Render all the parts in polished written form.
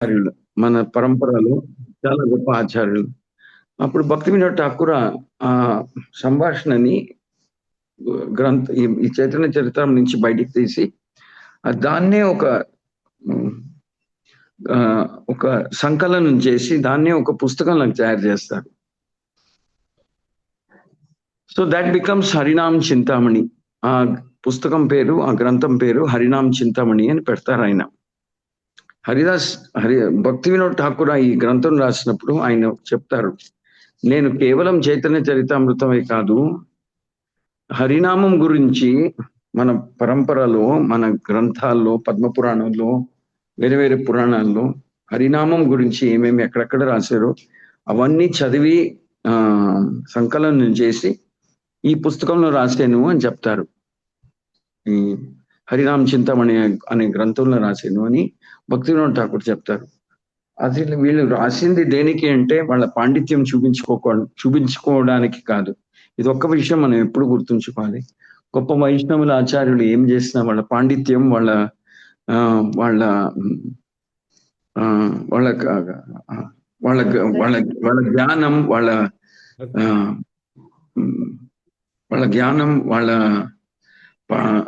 ఆచార్యులు. మన పరంపరలో చాలా గొప్ప ఆచార్యులు. అప్పుడు భక్తి వినోద్ ఠాకూర్ ఆ సంభాషణని ఈ చైతన్య చరిత్రం నుంచి బయటికి తీసి దాన్నే హ్మ్, ఒక సంకలనం చేసి దాన్నే ఒక పుస్తకంలాగా తయారు చేస్తారు. So that becomes Harinam Chintamani. ఆ పుస్తకం పేరు, ఆ గ్రంథం పేరు హరినామ్ చింతామణి అని పెడతారు ఆయన. హరిదాస్ భక్తి వినోద్ ఠాకూర్ ఈ గ్రంథం రాసినప్పుడు ఆయన చెప్తారు, నేను కేవలం చైతన్య చరితామృతమే కాదు, హరినామం గురించి మన పరంపరలో, మన గ్రంథాల్లో, పద్మపురాణంలో, వేరే వేరే పురాణాల్లో హరినామం గురించి ఏమేమి ఎక్కడెక్కడ రాశారో అవన్నీ చదివి సంకలనం చేసి ఈ పుస్తకంలో రాశాను అని చెప్తారు. ఈ హరినామ్ చింతామణి అనే గ్రంథంలో రాశాను అని భక్తి వినోద్ ఠాకూర్ చెప్తారు. అసలు వీళ్ళు రాసింది దేనికి అంటే వాళ్ళ పాండిత్యం చూపించుకోవడానికి కాదు. ఇది ఒక్క విషయం మనం ఎప్పుడు గుర్తుంచుకోవాలి. గొప్ప వైష్ణవుల ఆచార్యులు ఏం చేసినా వాళ్ళ పాండిత్యం, వాళ్ళ వాళ్ళ వాళ్ళ వాళ్ళ వాళ్ళ వాళ్ళ జ్ఞానం, వాళ్ళ జ్ఞానం, వాళ్ళ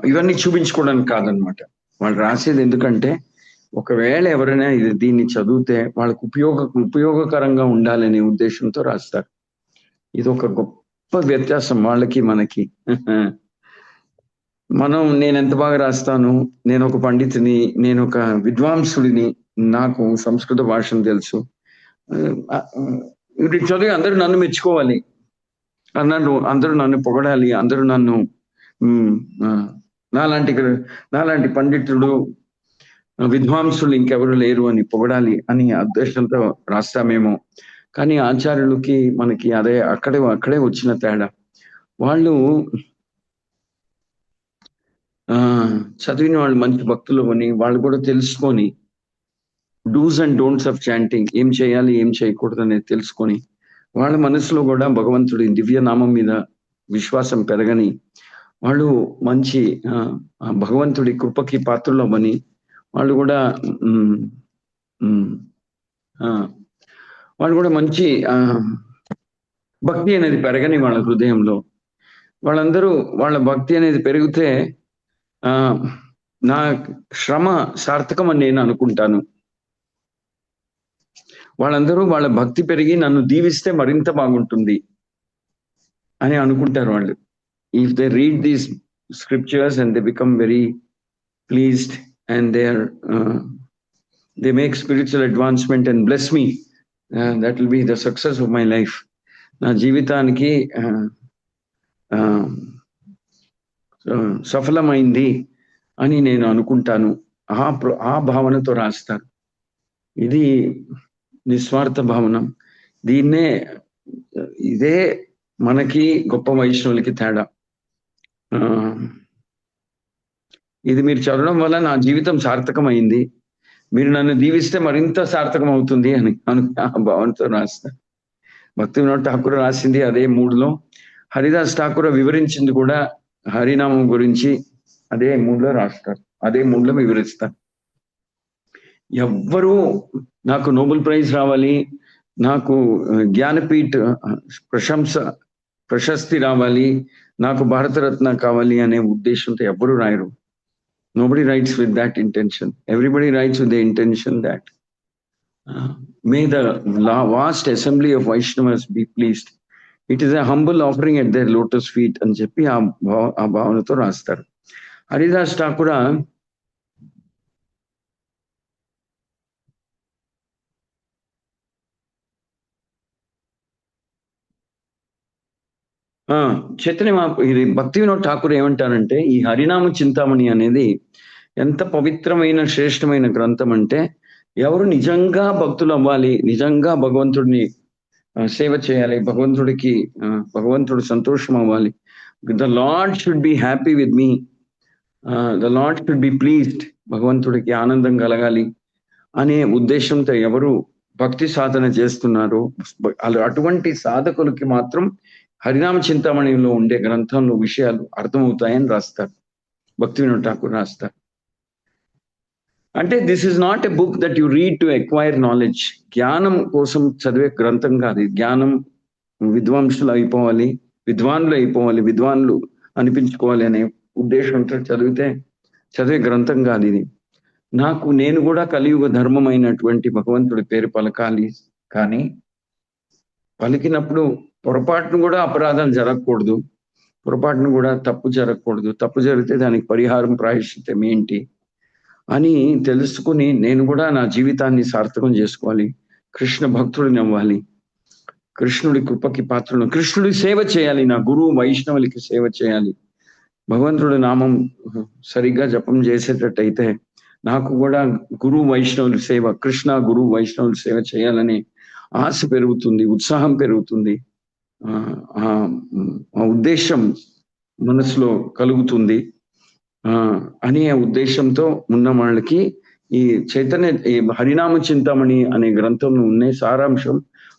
ఇవన్నీ చూపించుకోవడానికి కాదనమాట. వాళ్ళు రాసేది ఎందుకంటే ఒకవేళ ఎవరైనా దీన్ని చదివితే వాళ్ళకు ఉపయోగకరంగా ఉండాలనే ఉద్దేశంతో రాస్తారు. ఇది ఒక గొప్ప వ్యత్యాసం వాళ్ళకి మనకి. నేను ఎంత బాగా రాస్తాను, నేను ఒక పండితుని, నేను ఒక విద్వాంసుడిని, నాకు సంస్కృత భాషను తెలుసు, ఇది చదివి అందరూ నన్ను మెచ్చుకోవాలి, అందరూ నన్ను పొగడాలి, అందరూ నన్ను నాలాంటి పండితుడు, విద్వాంసులు ఇంకెవరు లేరు అని పొగడాలి అని ఉద్దేశంతో రాస్తామేమో. కానీ ఆచార్యులకి మనకి అక్కడే వచ్చిన తేడా. వాళ్ళు చదివిన వాళ్ళు మంచి భక్తులు అని వాళ్ళు కూడా తెలుసుకొని dos and don'ts of chanting, ఏం చేయాలి ఏం చేయకూడదు అనేది తెలుసుకొని వాళ్ళ మనసులో కూడా భగవంతుడి దివ్య నామం మీద విశ్వాసం పెరగని వాళ్ళు మంచి భగవంతుడి కృపకి పాత్రలు అవ్వని వాళ్ళు కూడా మంచి భక్తి అనేది పెరగని వాళ్ళ హృదయంలో. వాళ్ళందరూ వాళ్ళ భక్తి అనేది పెరిగితే నా శ్రమ సార్థకం అని నేను అనుకుంటాను. వాళ్ళందరూ వాళ్ళ భక్తి పెరిగి నన్ను దీవిస్తే మరింత బాగుంటుంది అని అనుకుంటారు వాళ్ళు. If they read these scriptures and they become very pleased and they make spiritual advancement and bless me, that will be the success of my life. నా జీవితానికి సఫలమైంది అని నేను అనుకుంటాను. ఆ భావనతో రాస్తారు. ఇది నిస్వార్థ భావన. ఇదే మనకి గొప్ప వైష్ణవులకి తేడా. ఇది మీరు చదవడం వల్ల నా జీవితం సార్థకమైంది, మీరు నన్ను దీవిస్తే మరింత సార్థకం అవుతుంది అని ఆ భావనతో రాస్తారు. భక్తి వినోద్ ఠాకూర్ రాసింది అదే మూడ్లో, హరిదాస్ ఠాకూర్ వివరించింది కూడా హరినామం గురించి అదే మూడ్లో రాస్తారు, అదే మూడ్లో వివరిస్తారు. ఎవ్వరూ నాకు నోబెల్ ప్రైజ్ రావాలి, నాకు జ్ఞానపీఠ్ ప్రశస్తి రావాలి, నాకు భారతరత్న కావాలి అనే ఉద్దేశంతో ఎవ్వరూ రాయరు. Nobody writes with that intention. Everybody writes with the intention that may the vast assembly of Vaishnavas be pleased. It is a humble offering at their lotus feet అని చెప్పి ఆ భావనతో రాస్తారు. హరిదాస్ ఠాకూర్ ఇది భక్తి వినోద్ ఠాకూర్ ఏమంటారంటే, ఈ హరినామ చింతామణి అనేది ఎంత పవిత్రమైన శ్రేష్టమైన గ్రంథం అంటే, ఎవరు నిజంగా భక్తులు అవ్వాలి, నిజంగా భగవంతుడిని సేవ చేయాలి, భగవంతుడు సంతోషం అవ్వాలి, the lord should be happy with me, the lord should be pleased, భగవంతుడికి ఆనందం కలగాలి అనే ఉద్దేశంతో ఎవరు భక్తి సాధన చేస్తున్నారో అటువంటి సాధకులకి మాత్రం హరినామ చింతామణిలో ఉండే గ్రంథంలో విషయాలు అర్థమవుతాయని రాస్తారు, భక్తి వినోద్ ఠాకూర్ రాస్తారు. అంటే this is not a book that you read to acquire knowledge. జ్ఞానం కోసం చదివే గ్రంథం కాదు. జ్ఞానం విద్వాంసులు అయిపోవాలి, విద్వాన్లు అనిపించుకోవాలి అనే ఉద్దేశంతో చదివే గ్రంథం కాదు ఇది. నేను కూడా కలియుగ ధర్మమైనటువంటి భగవంతుడి పేరు పలకాలి, కానీ పలికినప్పుడు పొరపాటును కూడా అపరాధం జరగకూడదు, పొరపాటును కూడా తప్పు జరగకూడదు. తప్పు జరిగితే దానికి పరిహారం ప్రాయశ్చిత్తం ఏంటి అని తెలుసుకుని నేను కూడా నా జీవితాన్ని సార్థకం చేసుకోవాలి, కృష్ణ భక్తుడిని అవ్వాలి, కృష్ణుడి కృపకి పాత్రను, కృష్ణుడి సేవ చేయాలి, నా గురువు వైష్ణవులకి సేవ చేయాలి. భగవంతుడి నామం సరిగ్గా జపం చేసేటట్టయితే నాకు కూడా గురువు వైష్ణవుల సేవ, కృష్ణ గురువు వైష్ణవుల సేవ చేయాలని ఆశ పెరుగుతుంది, ఉత్సాహం పెరుగుతుంది, ఆ ఉద్దేశం మనసులో కలుగుతుంది. అనే ఉద్దేశంతో ఉన్న వాళ్ళకి ఈ హరినామ చింతామణి అనే గ్రంథంలో ఉన్న సారాంశం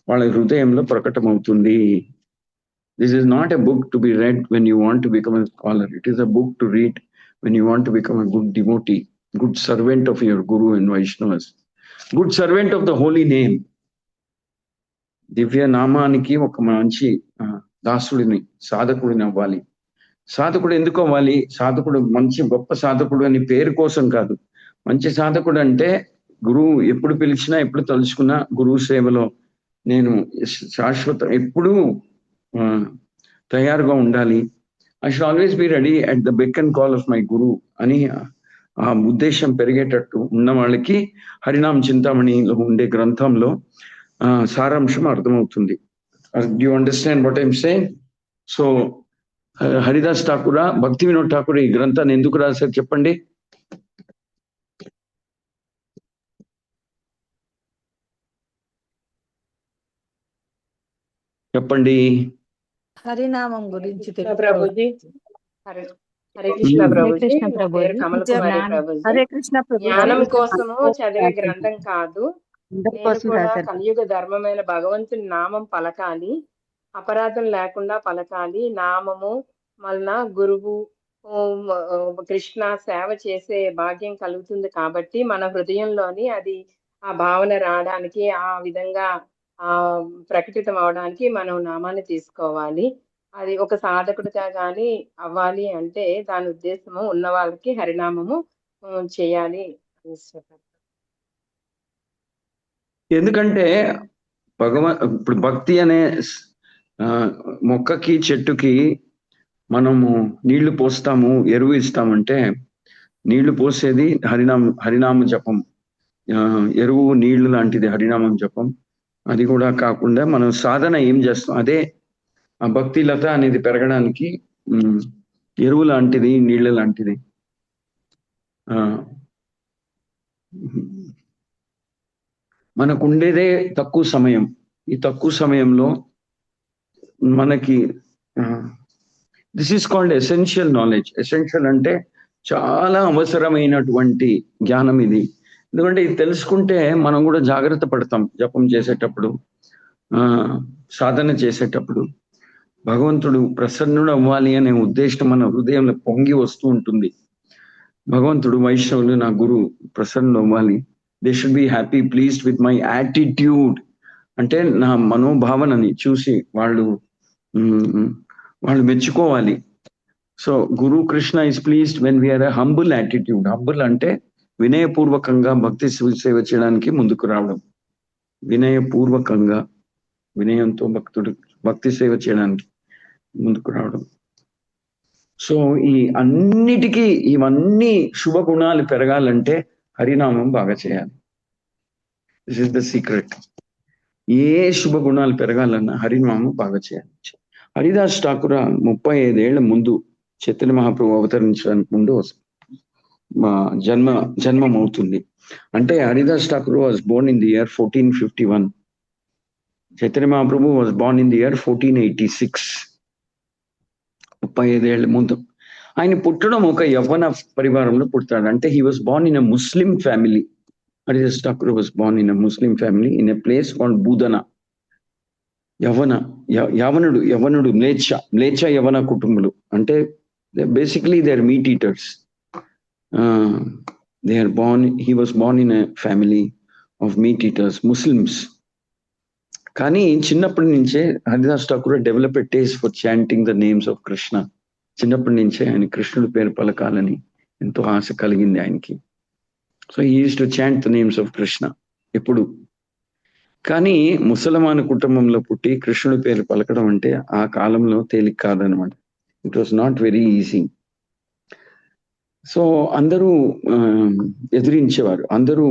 వాళ్ళ హృదయంలో ప్రకటమవుతుంది. This is not a book to be read when you want to become a scholar. It is a book to read when you want to become a good devotee, good servant of your Guru and Vaishnavas, good servant of the holy name. దివ్య నామానికి ఒక మంచి దాసుడిని, సాధకుడిని అవ్వాలి. సాధకుడు ఎందుకు అవ్వాలి? సాధకుడు మంచి గొప్ప సాధకుడు అని పేరు కోసం కాదు. మంచి సాధకుడు అంటే గురువు ఎప్పుడు పిలిచినా, ఎప్పుడు తలుచుకున్నా గురువు సేవలో నేను శాశ్వతం ఎప్పుడూ తయారుగా ఉండాలి. I should always be ready at the beck and call of my guru అని ఆ ఉద్దేశం పెరిగేటట్టు ఉన్న వాళ్ళకి హరినామ చింతామణిలో ఉండే గ్రంథంలో సారాంశం అర్థమవుతుంది. Do you understand what I'm saying? So Haridas Thakur, భక్తి వినోద్ ఠాకూర్ ఈ గ్రంథాన్ని ఎందుకు రాశారు చెప్పండి? చెప్పండి. హరినామం గురించి ప్రభుజీ. హరే కృష్ణ ప్రభుజీ. కమల్ కుమారి ప్రభుజీ. హరే కృష్ణ ప్రభు. జ్ఞానం కోసము చదివే గ్రంథం కాదు. నేను కూడా కలియుగ ధర్మమైన భగవంతుని నామం పలకాలి, అపరాధం లేకుండా పలకాలి. నామము వలన గురువు కృష్ణ సేవ చేసే భాగ్యం కలుగుతుంది. కాబట్టి మన హృదయంలోని అది ఆ భావన రావడానికి, ఆ విధంగా ప్రకటితం అవడానికి మనం నామాన్ని తీసుకోవాలి. అది ఒక సాధకుడిగా గాని అవ్వాలి అంటే దాని ఉద్దేశము ఉన్న వాళ్ళకి హరినామము చేయాలి. ఎందుకంటే ఇప్పుడు భక్తి అనే మొక్కకి, చెట్టుకి మనము నీళ్లు పోస్తాము, ఎరువు ఇస్తామంటే నీళ్లు పోసేది హరినామ జపం, ఎరువు నీళ్లు లాంటిది హరినామం జపం. అది కూడా కాకుండా మనం సాధన ఏం చేస్తాం, అదే ఆ భక్తి లత అనేది పెరగడానికి ఎరువు లాంటిది, నీళ్ల లాంటిది. మనకు ఉండేదే తక్కువ సమయం. ఈ తక్కువ సమయంలో మనకి this is called essential knowledge. Essential అంటే చాలా అవసరమైనటువంటి జ్ఞానం ఇది. ఎందుకంటే ఇది తెలుసుకుంటే మనం కూడా జాగ్రత్త పడతాం. జపం చేసేటప్పుడు, సాధన చేసేటప్పుడు భగవంతుడు ప్రసన్నుడు అవ్వాలి అనే ఉద్దేశం మన హృదయంలో పొంగి వస్తూ ఉంటుంది. భగవంతుడు, వైష్ణవులు, నా గురువు ప్రసన్నుడు అవ్వాలి. They should be happy, pleased with my attitude. అంటే నా మనోభావనని చూసి వాళ్ళు మెచ్చుకోవాలి. So guru Krishna is pleased when we are a humble attitude. Humble అంటే వినయపూర్వకంగా భక్తి సేవ చేయడానికి ముందుకు రావడం, వినయపూర్వకంగా, వినయంతో భక్తి సేవ చేయడానికి ముందుకు రావడం. సో ఇవన్నీ శుభ గుణాలు పెరగాలంటే హరినామం బాగా చేయాలి. This is the secret. ఏ శుభ గుణాలు పెరగాలన్నా హరినామం బాగా చేయాలి. హరిదాస్ ఠాకూర్ 35 ఏళ్ల ముందు చైతన్య మహాప్రభు అవతరించడానికి ముందు జన్మం అవుతుంది. అంటే Haridas Thakur was born in the year 1451. Chaitanya Mahaprabhu was born in the year 1486. 35 ఏళ్ల ముందు. ఆయన పుట్టడం ఒక యవ్వన పరివారంలో పుడతాడు. అంటే he was born in a Muslim family. Haridas Thakur was born in a Muslim family in a place called Budana. యవనుడు మ్లేచ్ఛ యవన కుటుంబులు. అంటే basically they are meat eaters. he was born in a family of meat eaters, Muslims. కానీ చిన్నప్పటి నుంచే Haridas Thakur develop a taste for chanting the names of Krishna. చిన్నప్పటి నుంచే ఆయన కృష్ణుడి పేరు పలకాలని ఎంతో ఆశ కలిగింది ఆయనకి. So he used to chant the names of Krishna ఎప్పుడు. కానీ ముసల్మాన్ కుటుంబంలో పుట్టి కృష్ణుడి పేరు పలకడం అంటే ఆ కాలంలో తేలిక కాదనమాట. It was not very easy. So అందరూ ఎదిరించేవారు, అందరూ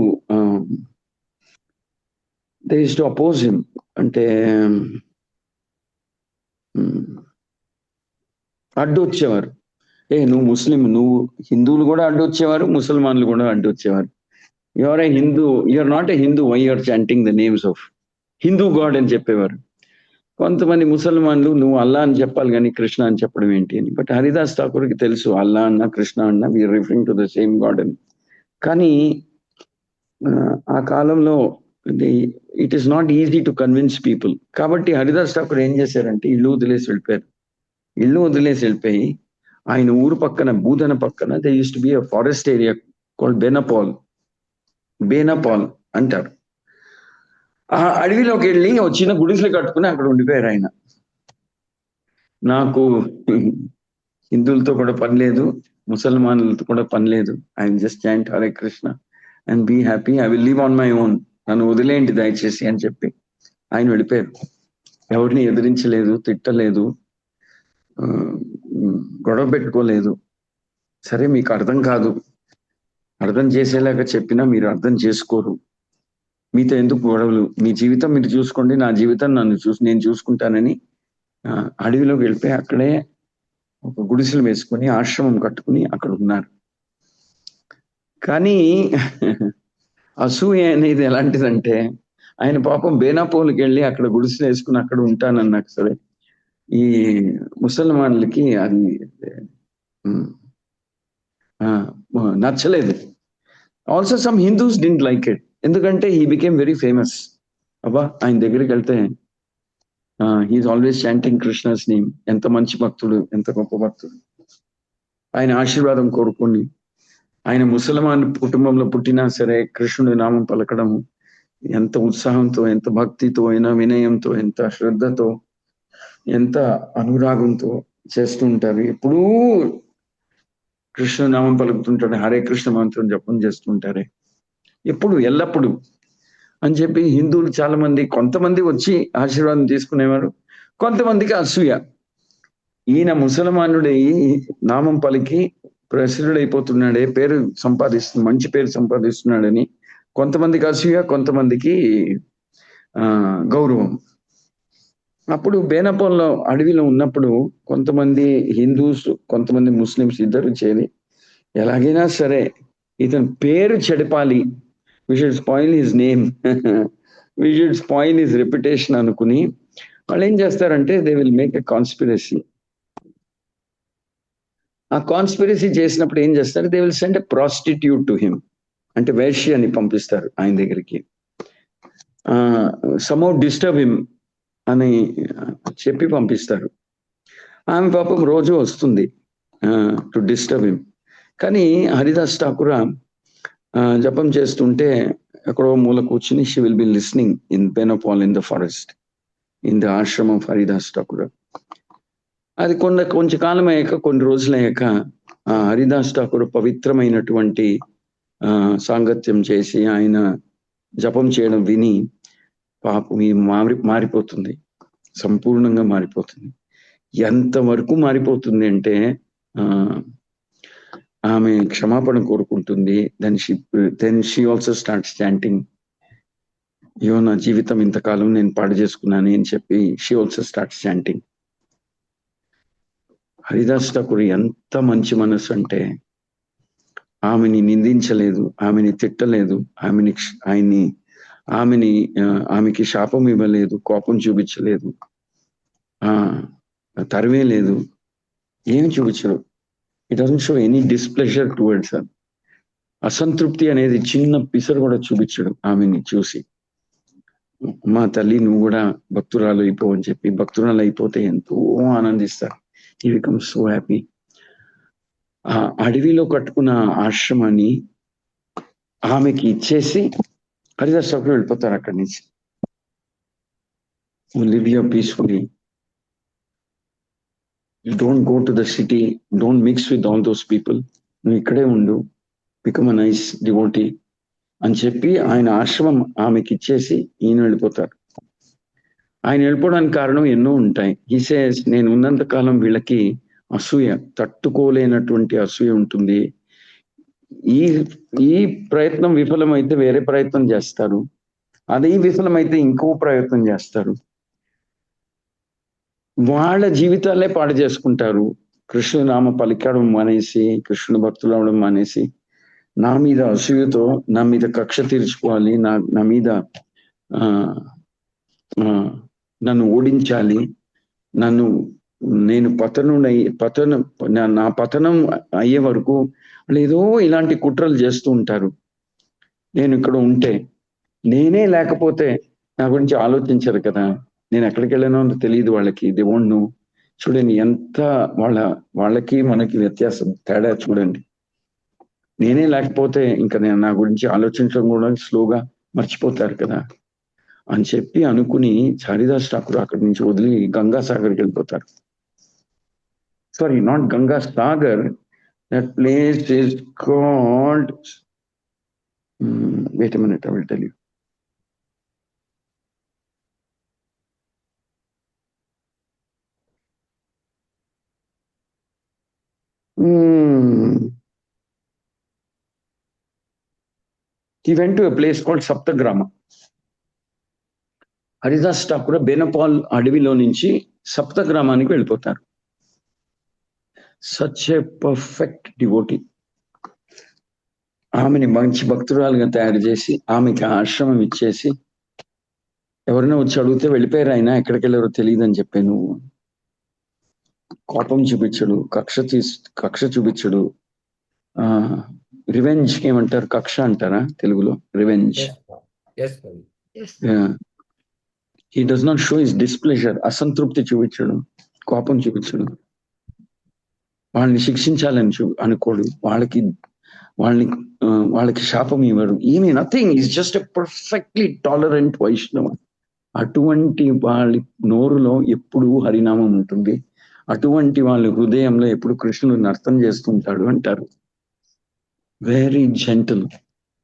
they used to oppose him. అంటే అడ్డు వచ్చేవారు. నువ్వు ముస్లిం, నువ్వు హిందువులు కూడా అడ్డు వచ్చేవారు, ముసల్మాన్లు కూడా అడ్డు వచ్చేవారు. Your a Hindu, you are not a Hindu, why you are chanting the names of Hindu god అని చెప్పేవారు. కొంతమంది ముసల్మాన్లు నువ్వు అల్లా అని చెప్పాలి కానీ కృష్ణ అని చెప్పడం ఏంటి అని. బట్ హరిదాస్ ఠాకూర్కి తెలుసు అల్లా అన్న కృష్ణ అన్న we are referring to the same god అని. కానీ ఆ కాలంలో it is not easy to convince people. కాబట్టి హరిదాస్ ఠాకూర్ ఏం చేశారంటే ఇల్లు వదిలేసి వెళ్ళిపోయారు. ఇల్లు వదిలేసి వెళ్ళిపోయి ఆయన ఊరు పక్కన, బూదన పక్కన, they use to be a forest area called Benapol అంటారు. ఆ అడవిలోకి వెళ్ళి చిన్న గుడిసెలు కట్టుకుని అక్కడ ఉండిపోయారు ఆయన. నాకు హిందువులతో కూడా పని లేదు, ముసల్మానులతో కూడా పని లేదు. I just chant Hare Krishna and be happy, I will live on my own, నన్ను వదిలేయండి దయచేసి అని చెప్పి ఆయన వెళ్ళిపోయారు. ఎవరిని ఎదిరించలేదు, తిట్టలేదు, గొడవ పెట్టుకోలేదు. సరే మీకు అర్థం కాదు, అర్థం చేసేలాగా చెప్పినా మీరు అర్థం చేసుకోరు, మీతో ఎందుకు గొడవలు, మీ జీవితం మీరు చూసుకోండి, నా జీవితం నేను చూసుకుంటానని అడవిలోకి వెళ్ళిపోయి అక్కడే ఒక గుడిసెలు వేసుకొని ఆశ్రమం కట్టుకుని అక్కడ ఉన్నారు. కానీ అసూయ అనేది ఎలాంటిదంటే ఆయన పాపం బేనాపోల్కి వెళ్ళి అక్కడ గుడిసెలు వేసుకుని అక్కడ ఉంటానన్నాక సరే ఈ ముసల్మాన్లకి అది నచ్చలేదు. Also some Hindus didn't like it, ఎందుకంటే హీ బికేమ్ వెరీ ఫేమస్. అబ్బా ఆయన దగ్గరికి వెళ్తే he is always chanting Krishna's name, ఎంత మంచి భక్తుడు, ఎంత గొప్ప భక్తుడు, ఆయన ఆశీర్వాదం కోరుకొని ఆయన ముసల్మాన్ కుటుంబంలో పుట్టినా సరే కృష్ణుడి నామం పలకడం ఎంత ఉత్సాహంతో, ఎంత భక్తితో, ఎంత వినయంతో, ఎంత శ్రద్ధతో, ఎంత అనురాగంతో చేస్తూ ఉంటారు. ఎప్పుడూ కృష్ణ నామం పలుకుతుంటాడు, హరే కృష్ణ మంత్రం జపం చేస్తుంటారే ఎప్పుడు ఎల్లప్పుడు అని చెప్పి హిందువులు చాలా మంది, కొంతమంది వచ్చి ఆశీర్వాదం తీసుకునేవారు, కొంతమందికి అసూయ. ఈయన ముసల్మానుడి నామం పలికి ప్రసిద్ధుడైపోతున్నాడే, పేరు మంచి పేరు సంపాదిస్తున్నాడని కొంతమందికి అసూయ, కొంతమందికి గౌరవం. అప్పుడు బేనపోల్లో అడవిలో ఉన్నప్పుడు కొంతమంది హిందూస్, కొంతమంది ముస్లిమ్స్ ఇద్దరు చేరి ఎలాగైనా సరే ఇతని పేరు చెడపాలి, we should spoil his name, we should spoil his reputation అనుకుని వాళ్ళు ఏం చేస్తారంటే they will make a conspiracy. ఆ కాన్స్పిరసీ చేసినప్పుడు ఏం చేస్తారు, they will send a prostitute to him, అంటే వేశ్యని పంపిస్తారు ఆయన దగ్గరికి. సమ్హౌ డిస్టర్బ్ హిమ్ అని చెప్పి పంపిస్తారు. ఆమె పాపం రోజు వస్తుంది టు డిస్టర్బ్ హిమ్. కానీ హరిదాస్ ఠాకూర్ జపం చేస్తుంటే ఎక్కడో మూల కూర్చుని she will be listening in Benapol in the forest in the ఆశ్రమం ఆఫ్ హరిదాస్ ఠాకూర్. అది కొంచెం కాలం అయ్యాక, కొన్ని రోజులు అయ్యాక హరిదాస్ ఠాకూర్ పవిత్రమైనటువంటి సాంగత్యం చేసి ఆయన జపం చేయడం విని పాపం ఈ మారిపోతుంది, సంపూర్ణంగా మారిపోతుంది. ఎంతవరకు మారిపోతుంది అంటే ఆమె క్షమాపణ కోరుకుంటుంది. Then she also starts chanting, నా జీవితం ఇంతకాలం నేను పాడు చేసుకున్నాను అని చెప్పి she also starts chanting. Haridas Thakur ఎంత మంచి మనసు అంటే ఆమెని నిందించలేదు, ఆమెని తిట్టలేదు, ఆమెకి శాపం ఇవ్వలేదు, కోపం చూపించలేదు, తరిమే లేదు, ఏమి చూపించరు. It doesn't show any displeasure towards her. అసంతృప్తి అనేది చిన్న పిసరు కూడా చూపించడు ఆమెని చూసి. మా తల్లి నువ్వు కూడా భక్తురాలు అయిపో అని చెప్పి, భక్తురాలు అయిపోతే ఎంతో ఆనందిస్తారు. He becomes so happy. ఆ అడవిలో కట్టుకున్న ఆశ్రమాన్ని ఆమెకి ఇచ్చేసి హరిదాస్ ఠాకూర్ వెళ్ళిపోతారు అక్కడి నుంచి. Live your peacefully, don't go to the city, don't mix with all those people, నువ్వు ఇక్కడే ఉండు, బికమ్ అ నైస్ డివోటీ అని చెప్పి ఆయన ఆశ్రమం ఆమెకి ఇచ్చేసి ఈయన వెళ్ళిపోతారు. ఆయన వెళ్ళిపోవడానికి కారణం ఎన్నో ఉంటాయి. హి సేస్, నేను ఉన్నంత కాలం వీళ్ళకి అసూయ, తట్టుకోలేనటువంటి అసూయ ఉంటుంది. ఈ ఈ ప్రయత్నం విఫలమైతే వేరే ప్రయత్నం చేస్తారు, అది విఫలమైతే ఇంకో ప్రయత్నం చేస్తారు, వాళ్ళ జీవితాలే పాడు చేసుకుంటారు. కృష్ణుడు నామ పలికడం మానేసి, కృష్ణుడు భక్తులు అవడం మానేసి, నా మీద అసూయతో నా మీద కక్ష తీర్చుకోవాలి, నా మీద నన్ను ఓడించాలి, నేను నా పతనం అయ్యే వరకు వాళ్ళు ఏదో ఇలాంటి కుట్రలు చేస్తూ ఉంటారు. నేను ఇక్కడ ఉంటే, నేనే లేకపోతే నా గురించి ఆలోచించరు కదా, నేను ఎక్కడికి వెళ్ళానో తెలియదు వాళ్ళకి, దే వోంట్ నో. చూడండి ఎంత వాళ్ళకి మనకి వ్యత్యాసం, తేడా చూడండి. నేనే లేకపోతే ఇంకా నేను నా గురించి ఆలోచించడం కూడా స్లోగా మర్చిపోతారు కదా అని చెప్పి అనుకుని హరిదాస్ ఠాకూర్ అక్కడి నుంచి వదిలి గంగాసాగర్కి వెళ్ళిపోతారు. Sorry, not Gangasagar, that place is called, wait a minute, I will tell you. He went to a place called Saptagrama. Haridas Thakur Benapol అడవిలో నుంచి సప్తగ్రామానికి వెళ్ళిపోతారు. Such a perfect devotee. ఆమెని మంచి భక్తురాలుగా తయారు చేసి, ఆమెకి ఆశ్రమం ఇచ్చేసి, ఎవరైనా వచ్చి అడిగితే వెళ్ళిపోయారు, ఆయన ఎక్కడికి వెళ్ళారో తెలియదు అని చెప్పాను. నువ్వు కోపం చూపించడు, కక్ష చూపించడు. రివెంజ్ ఏమంటారు, కక్ష అంటారా తెలుగులో, revenge. He does not show his displeasure, అసంతృప్తి చూపించడు, కోపం చూపించడు, వాళ్ళని శిక్షించాలని అనుకోడు, వాళ్ళకి శాపం ఇవ్వడు, ఏమీ nothing. Is just a perfectly tolerant వైష్ణవ. అటువంటి వాళ్ళ నోరులో ఎప్పుడు హరినామం ఉంటుంది, అటువంటి వాళ్ళ హృదయంలో ఎప్పుడు కృష్ణుడిని అర్థం చేస్తుంటాడు అంటారు. Very gentle,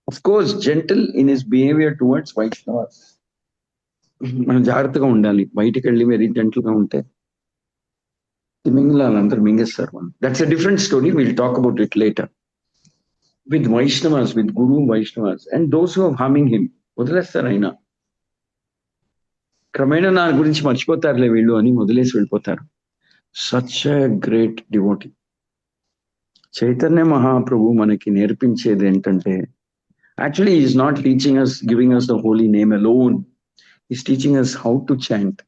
of course gentle in his behaviour towards Vaishnavas. మనం జాగ్రత్తగా ఉండాలి, బయటికి వెళ్ళి వెరీ జెంటల్ గా ఉంటే మింగలాలందరూ మింగేస్తారు మనం. That's a different story, will talk about it later. With Vaishnavas, with guru Vaishnavas and those who are harming him, వదిలేస్తారు ఆయన. క్రమేణా నా గురించి మర్చిపోతారులే వీళ్ళు అని వదిలేసి వెళ్ళిపోతారు. Such a great devotee. Chaitanya Mahaprabhu మనకి నేర్పించేది ఏంటంటే, actually is not teaching us, giving us the holy name alone, is teaching us how to chant,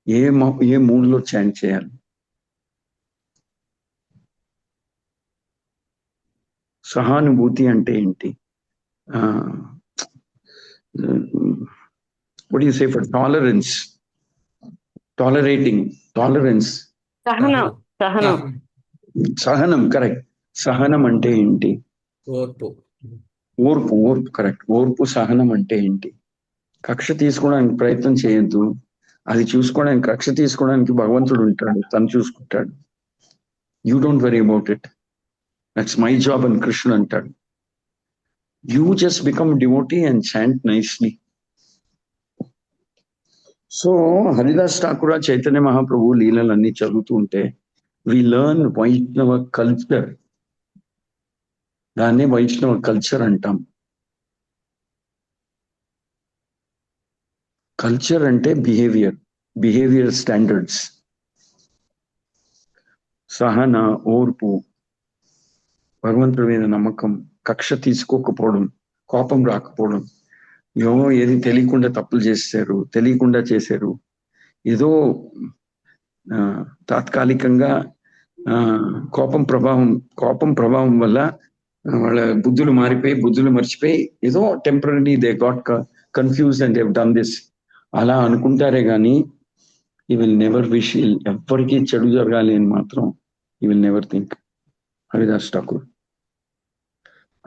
ఏ మూడ్ లో చాంట్ చేయాలి. సహానుభూతి అంటే ఏంటి, what do you say for tolerance, tolerance, సహనం, కరెక్ట్. సహనం అంటే ఏంటి, ఓర్పు, కరెక్ట్. ఓర్పు, సహనం అంటే ఏంటి. కక్ష తీసుకోవడానికి ప్రయత్నం చేయొద్దు, అది చూసుకోవడానికి, కక్ష తీసుకోవడానికి భగవంతుడు ఉంటాడు, తను చూసుకుంటాడు. You don't worry about it, that's my job అని కృష్ణుడు అంటాడు. You just become devotee and chant nicely. So Haridas Thakur, Chaitanya Mahaprabhu లీలలన్నీ చదువుతూ ఉంటే వి లెర్న్ వైష్ణవ కల్చర్. దాన్నే వైష్ణవ కల్చర్ అంటాం. కల్చర్ అంటే బిహేవియర్ స్టాండర్డ్స్. సహన, ఓర్పు, భగవంతుడి మీద నమ్మకం, కక్ష తీసుకోకపోవడం, కోపం రాకపోవడం, ఏది తెలియకుండా తప్పులు చేశారు, ఏదో తాత్కాలికంగా కోపం ప్రభావం వల్ల వాళ్ళ బుద్ధులు మర్చిపోయి ఏదో temporary they got confused and they have done this అలా అనుకుంటారే గాని ఈ విల్ నెవర్ విష్, ఎవరికి చెడు జరగాలి అని మాత్రం ఈ will never think. Haridas Thakur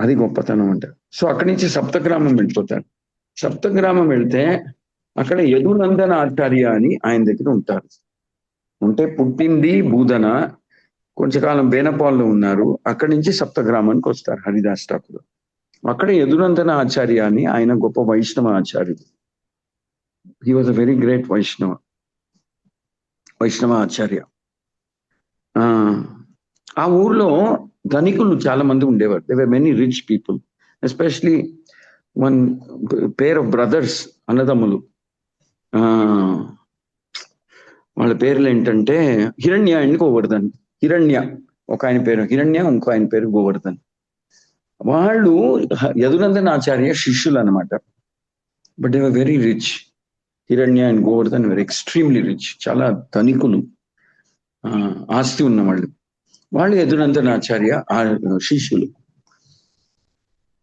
అది గొప్పతనం అంటారు. సో అక్కడి నుంచి సప్తగ్రామం వెళ్ళిపోతారు. సప్తగ్రామం వెళ్తే అక్కడ యదునందన ఆచార్య అని ఆయన దగ్గర ఉంటారు. ఉంటే పుట్టింది బూదన, కొంచెంకాలం బేనపాల్లో ఉన్నారు. అక్కడి నుంచి సప్తగ్రామానికి వస్తారు హరిదాస్ ఠాకూర్. అక్కడ యదునందన ఆచార్య అని ఆయన గొప్ప వైష్ణవ ఆచార్యుడు. He was a very great వైష్ణవ ఆచార్య. ఆ ఊర్లో ధనికులు చాలా మంది ఉండేవారు. They were many rich people, especially one pair of brothers, అన్నదమ్ములు. వాళ్ళ పేర్లు ఏంటంటే హిరణ్య అండ్ గోవర్ధన్. హిరణ్య ఒక ఆయన పేరు హిరణ్య, ఇంకో ఆయన పేరు గోవర్ధన్. వాళ్ళు యదునందన్ ఆచార్య శిష్యులు అనమాట. But they were very rich. Hiranya and Govardhan were extremely rich, చాలా ధనికులు, ఆస్తి ఉన్నవాళ్ళు. వాళ్ళు యదునందన్ ఆచార్య శిష్యులు.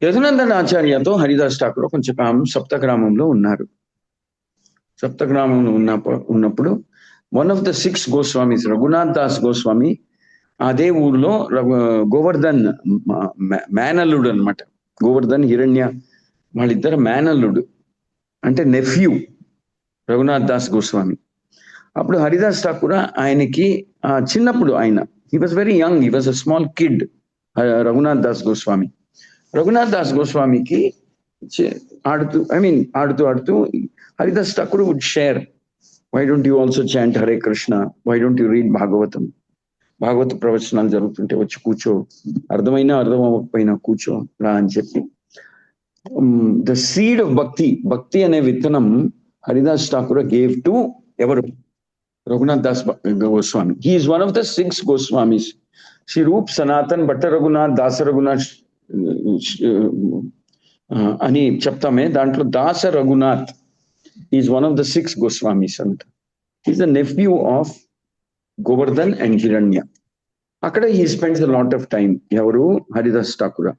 యదునందన్ ఆచార్యతో హరిదాస్ ఠాకూర్ కొంచెం కాలం సప్తగ్రామంలో ఉన్నారు. సప్తగ్రామంలో ఉన్నప్పుడు one of the 6 Goswamis, Raghunath Das Goswami, అదే ఊర్లో గోవర్ధన్ మేనల్లుడు అనమాట. గోవర్ధన్ హిరణ్య వాళ్ళిద్దరు మేనల్లుడు, అంటే నెఫ్యూ రఘునాథ్ దాస్ గోస్వామి. అప్పుడు హరిదాస్ ఠాకూర్ ఆయనకి చిన్నప్పుడు, ఆయన he was very young, he was a small kid. Raghunath Das Goswami గోస్వామికి ఆడుతూ Haridas Thakur would share, why don't you also chant Hare Krishna, why don't you read Bhagavata ప్రవచనాలు జరుగుతుంటే వచ్చి కూర్చో, అర్థమైనా అర్థం అవ్వకపోయినా కూర్చో రా అని చెప్పి. ద సీడ్ ఆఫ్ భక్తి అనే విత్తనం హరిదాస్ ఠాకూర్ గేవ్ టు ఎవరు? Raghunath Das Goswami. He is one of the 6 Goswamis. Shri Rup, Sanatan, Bhatta Raghunath, Dasa Raghunath అని చెప్తామే, దాంట్లో Dasa Raghunath is one of the 6 Goswamis అంట. Is the nephew of Govardhan and Hiranya. అక్కడ he spends a lot of time. ఎవరు? హరిదాస్ ఠాకూర్.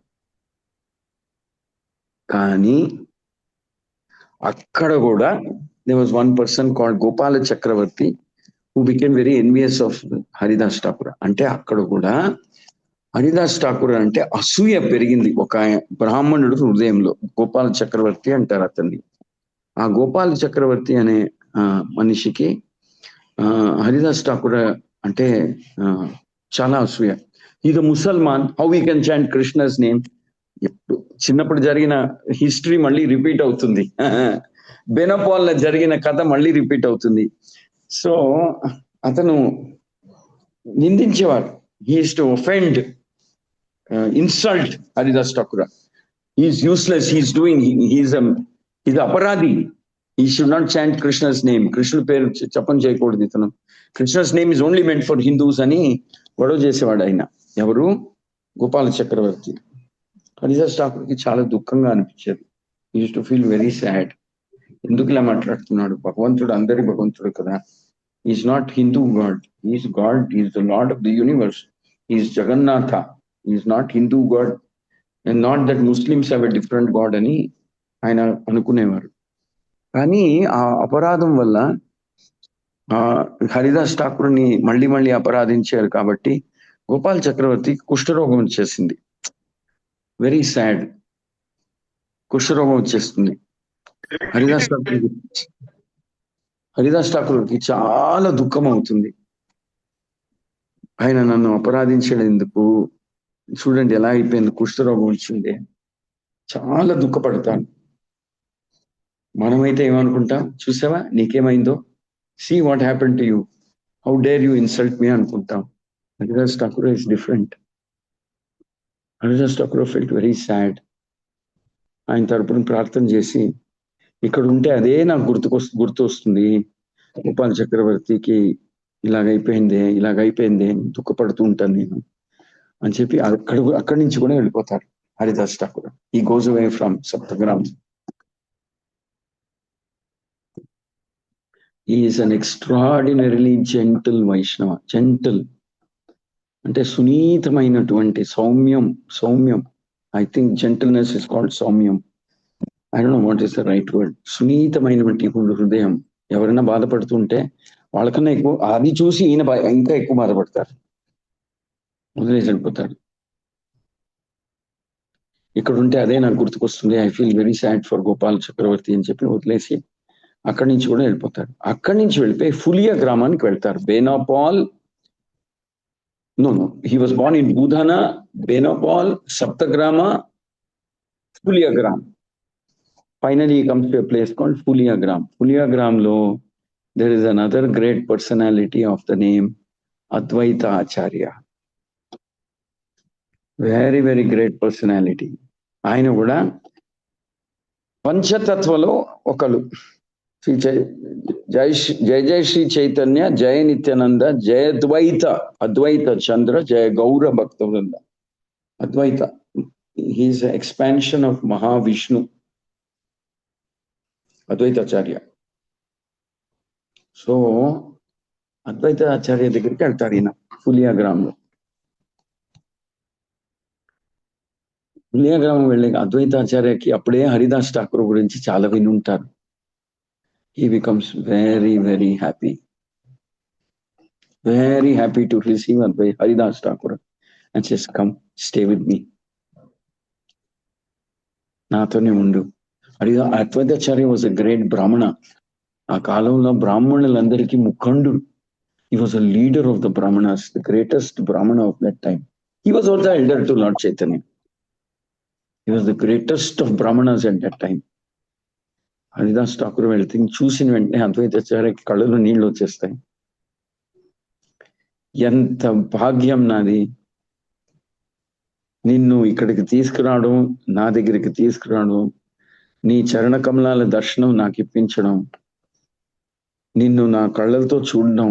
కానీ అక్కడ కూడా there was one person called Gopala Chakravarthi who became very envious of Haridas Thakur. అంటే అక్కడ కూడా హరిదాస్ ఠాకూర్ అంటే అసూయ పెరిగింది ఒక బ్రాహ్మణుడు హృదయంలో. గోపాల చక్రవర్తి అంటారు అతన్ని. ఆ గోపాల చక్రవర్తి అనే మనిషికి హరిదాస్ ఠాకూర్ అంటే చాలా అసూయ. ఈజ్ ముసల్మాన్, how we can chant Krishna's name. చిన్నప్పుడు జరిగిన హిస్టరీ మళ్ళీ రిపీట్ అవుతుంది. బెనపాల్లో జరిగిన కథ మళ్ళీ రిపీట్ అవుతుంది. సో అతను నిందించేవాడు. He is to offend, insult Haridas Thakur. He is useless, he is doing, he is అపరాధి. He should not chant Krishna's name. కృష్ణుడి పేరు జపం చేయకూడదు ఇతను. Krishna's name is only meant for Hindus అని గొడవ చేసేవాడు ఆయన. ఎవరు? గోపాల చక్రవర్తి. హరిదాస్ ఠాకూర్కి చాలా దుఃఖంగా అనిపించేది. He used to feel very sad. ఎందుకు ఇలా మాట్లాడుతున్నాడు? భగవంతుడు అందరి భగవంతుడు కదా. Is not Hindu god, is god, is the lord of the universe, is Jagannatha, is not Hindu god and not that Muslims have a different god అని ఆయన అనుకునేవారు. కానీ ఆ అపరాధం వల్ల హరిదాస్ ఠాకూర్ని మళ్ళీ అపరాధించారు కాబట్టి గోపాల్ చక్రవర్తి కుష్ఠరోగం వచ్చేసింది. Very sad. కుష్ఠరోగం వచ్చేస్తుంది. హరిదాస్ ఠాకూర్కి చాలా దుఃఖం అవుతుంది. ఆయన నన్ను అపరాధించడం ఎందుకు, చూడండి ఎలా అయిపోయింది, కుష్ఠరోగం వచ్చింది, చాలా దుఃఖపడతాను. మనమైతే ఏమనుకుంటాం? చూసావా నీకేమైందో, see what happen to you, how dare you insult me అనుకుంటాం. Haridas Thakur is different. Haridas Thakur felt very sad. ఆయన తరపున ప్రార్థన చేసి, ఇక్కడ ఉంటే అదే నాకు గుర్తు వస్తుంది, గోపాల చక్రవర్తికి ఇలాగైపోయింది దుఃఖపడుతూ ఉంటాను నేను అని చెప్పి అక్కడి నుంచి కూడా వెళ్ళిపోతారు Haridas Thakur. He goes away from Saptagram. He is an extraordinarily gentle Vaishnava. Gentle అంటే సునీతమైనటువంటి సౌమ్యం. I think gentleness is called సౌమ్యం. I don't know what is the right word. సునీతమైనటువంటి హృదయం. ఎవరైనా బాధపడుతుంటే వాళ్ళకన్నా ఎక్కువ అది చూసి ఈయన ఇంకా ఎక్కువ బాధపడతారు, వదిలేసి వెళ్ళిపోతారు. ఇక్కడ ఉంటే అదే నాకు గుర్తుకొస్తుంది, I feel very sad for Gopal Chakravarti అని చెప్పి వదిలేసి అక్కడి నుంచి కూడా వెళ్ళిపోతారు. అక్కడి నుంచి వెళ్ళిపోయి ఫులియా గ్రామానికి వెళ్తారు. బేనాపాల్, no, he was born in Budhana, Benapal, Saptagrama, Fuliagram. Finally he comes to a place called Fuliagram. Fuliagram lo there is another great personality of the name Advaita Acharya. Very, very great personality. ఆయన కూడా పంచతత్వలో ఒకరు. శ్రీ జయ జయ శ్రీ చైతన్య, జయ నిత్యానంద, జయ ద్వైత, అద్వైత చంద్ర, జయ గౌర భక్త వృంద. Advaita, he is expansion of Mahavishnu, Advaitacharya. So Advaitacharya దగ్గరికి వెళ్తారు ఈయన ఫులియా గ్రామంలో. ఫులియా గ్రామం వెళ్ళే అద్వైతాచార్యకి అప్పుడే హరిదాస్ ఠాకూర్ గురించి చాలా విని ఉంటారు. He becomes very, very happy to receive Haridas Thakur and says, come, stay with me. నాతోనే ఉండు. Advaitacharya was a great Brahmana. ఆ కాలంలో బ్రాహ్మణులందరికీ ముఖండు. He was a leader of the Brahmanas, the greatest Brahmana of that time. He was also elder to Lord Chaitanya. He was the greatest of Brahmanas at that time. Haridas Thakur వెళ్తే చూసిన వెంటనే అద్వైతాచార్యకి కళ్ళలో నీళ్ళు వచ్చేస్తాయి. ఎంత భాగ్యం నాది, నిన్ను ఇక్కడికి తీసుకురావడం, నా దగ్గరికి తీసుకురావడం, నీ చరణ కమలాల దర్శనం నాకు ఇప్పించడం, నిన్ను నా కళ్ళతో చూడడం,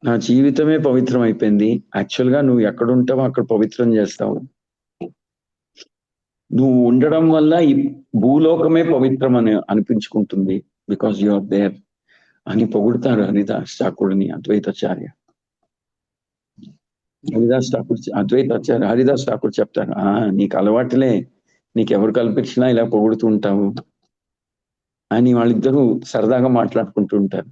నా జీవితమే పవిత్రం అయిపోయింది. యాక్చువల్గా నువ్వు ఎక్కడుంటావో అక్కడ పవిత్రం చేస్తావు. నువ్వు ఉండడం వల్ల ఈ భూలోకమే పవిత్రం అని అనిపించుకుంటుంది, బికాస్ యు ఆర్ దేర్ అని పొగుడతారు హరిదాస్ ఠాకూర్ని అద్వైతాచార్య. హరిదాస్ ఠాకూర్ చెప్తారు, నీకు అలవాటులే, నీకెవరు కల్పించినా ఇలా పొగుడుతూ ఉంటావు అని వాళ్ళిద్దరూ సరదాగా మాట్లాడుకుంటూ ఉంటారు.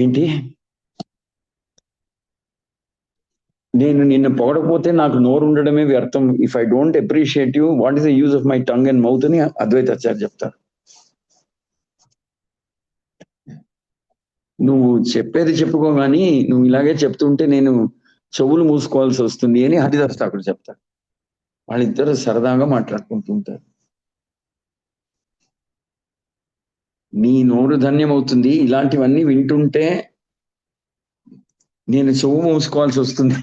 ఏంటి, నేను నిన్ను పొగడపోతే నాకు నోరు ఉండడమే వ్యర్థం. If I don't appreciate you, what is the use of my tongue and mouth అని అద్వైతాచార్య చెప్తారు. నువ్వు చెప్పేది చెప్పుకో, కానీ నువ్వు ఇలాగే చెప్తుంటే నేను చెవులు మూసుకోవాల్సి వస్తుంది అని హరిదాస్ ఠాకూర్ చెప్తారు. వాళ్ళిద్దరు సరదాగా మాట్లాడుకుంటుంటారు. నీ నోరు ధన్యమవుతుంది, ఇలాంటివన్నీ వింటుంటే నేను చెవు మూసుకోవాల్సి వస్తుంది.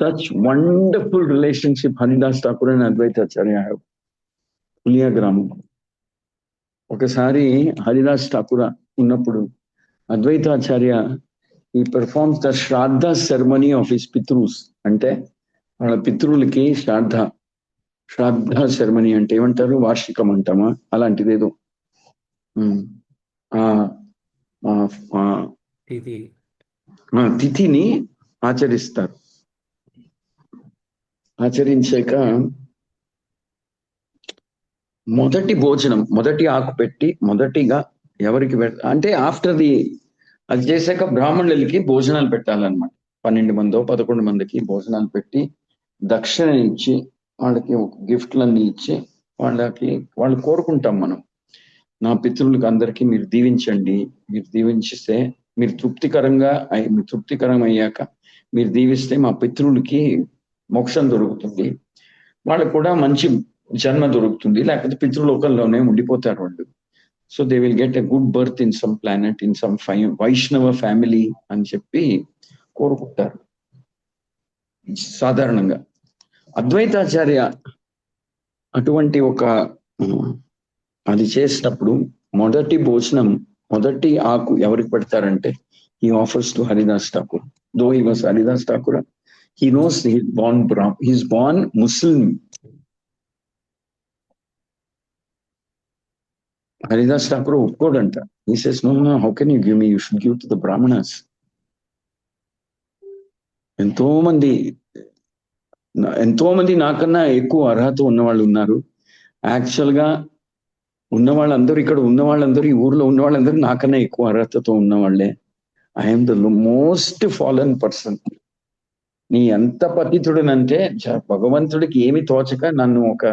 Such wonderful relationship Haridas Thakur and Advaitacharya have. Phulia గ్రామం. ఒకసారి హరిదాస్ ఠాకూర్ ఉన్నప్పుడు Advaitacharya he performs the shraddha ceremony of his పితృస్. అంటే వాళ్ళ పితృలకి శ్రాద్ధ సెరమనీ అంటే ఏమంటారు, వార్షికం అంటామా, అలాంటిది ఏదో తిథిని ఆచరిస్తారు. ఆచరించాక మొదటి భోజనం, మొదటి ఆకు పెట్టి మొదటిగా ఎవరికి అంటే ఆఫ్టర్ ది అది చేశాక బ్రాహ్మణులకి భోజనాలు పెట్టాలన్నమాట. 12 మందో 11 మందికి భోజనాలు పెట్టి దక్షిణ ఇచ్చి వాళ్ళకి గిఫ్ట్లన్నీ ఇచ్చి వాళ్ళు కోరుకుంటాం మనం, నా పితృలకు అందరికీ మీరు దీవించండి, మీరు దీవించిస్తే మీరు తృప్తికరం అయ్యాక మీరు దీవిస్తే మా పితృలకి మోక్షం దొరుకుతుంది, వాళ్ళకు కూడా మంచి జన్మ దొరుకుతుంది, లేకపోతే పితృలోకంలోనే ఉండిపోతారు వాళ్ళు. So they will get a good birth in some planet, in some వైష్ణవ ఫ్యామిలీ అని చెప్పి కోరుకుంటారు సాధారణంగా. అద్వైతాచార్య అటువంటి ఒక అది చేసినప్పుడు మొదటి భోజనం, మొదటి ఆకు ఎవరికి పెడతారంటే he offers to Haridas Thakur. Though he was Haridas Thakur, he knows he's born Muslim. Haridas Thakur ఒప్పుకోడంట. He says, no, how can you give me? You should give to the Brahmanas. ఎంతో మంది నాకన్నా ఎక్కువ అర్హత ఉన్నవాళ్ళు ఉన్నారు. Actual గా ఉన్నవాళ్ళందరూ, ఇక్కడ ఉన్న వాళ్ళందరూ, ఈ ఊర్లో ఉన్న వాళ్ళందరూ నాకన్నా ఎక్కువ అర్హతతో ఉన్నవాళ్లే. I'm the most fallen person. నీ ఎంత పతితుడనంటే భగవంతుడికి ఏమి తోచక నన్ను ఒక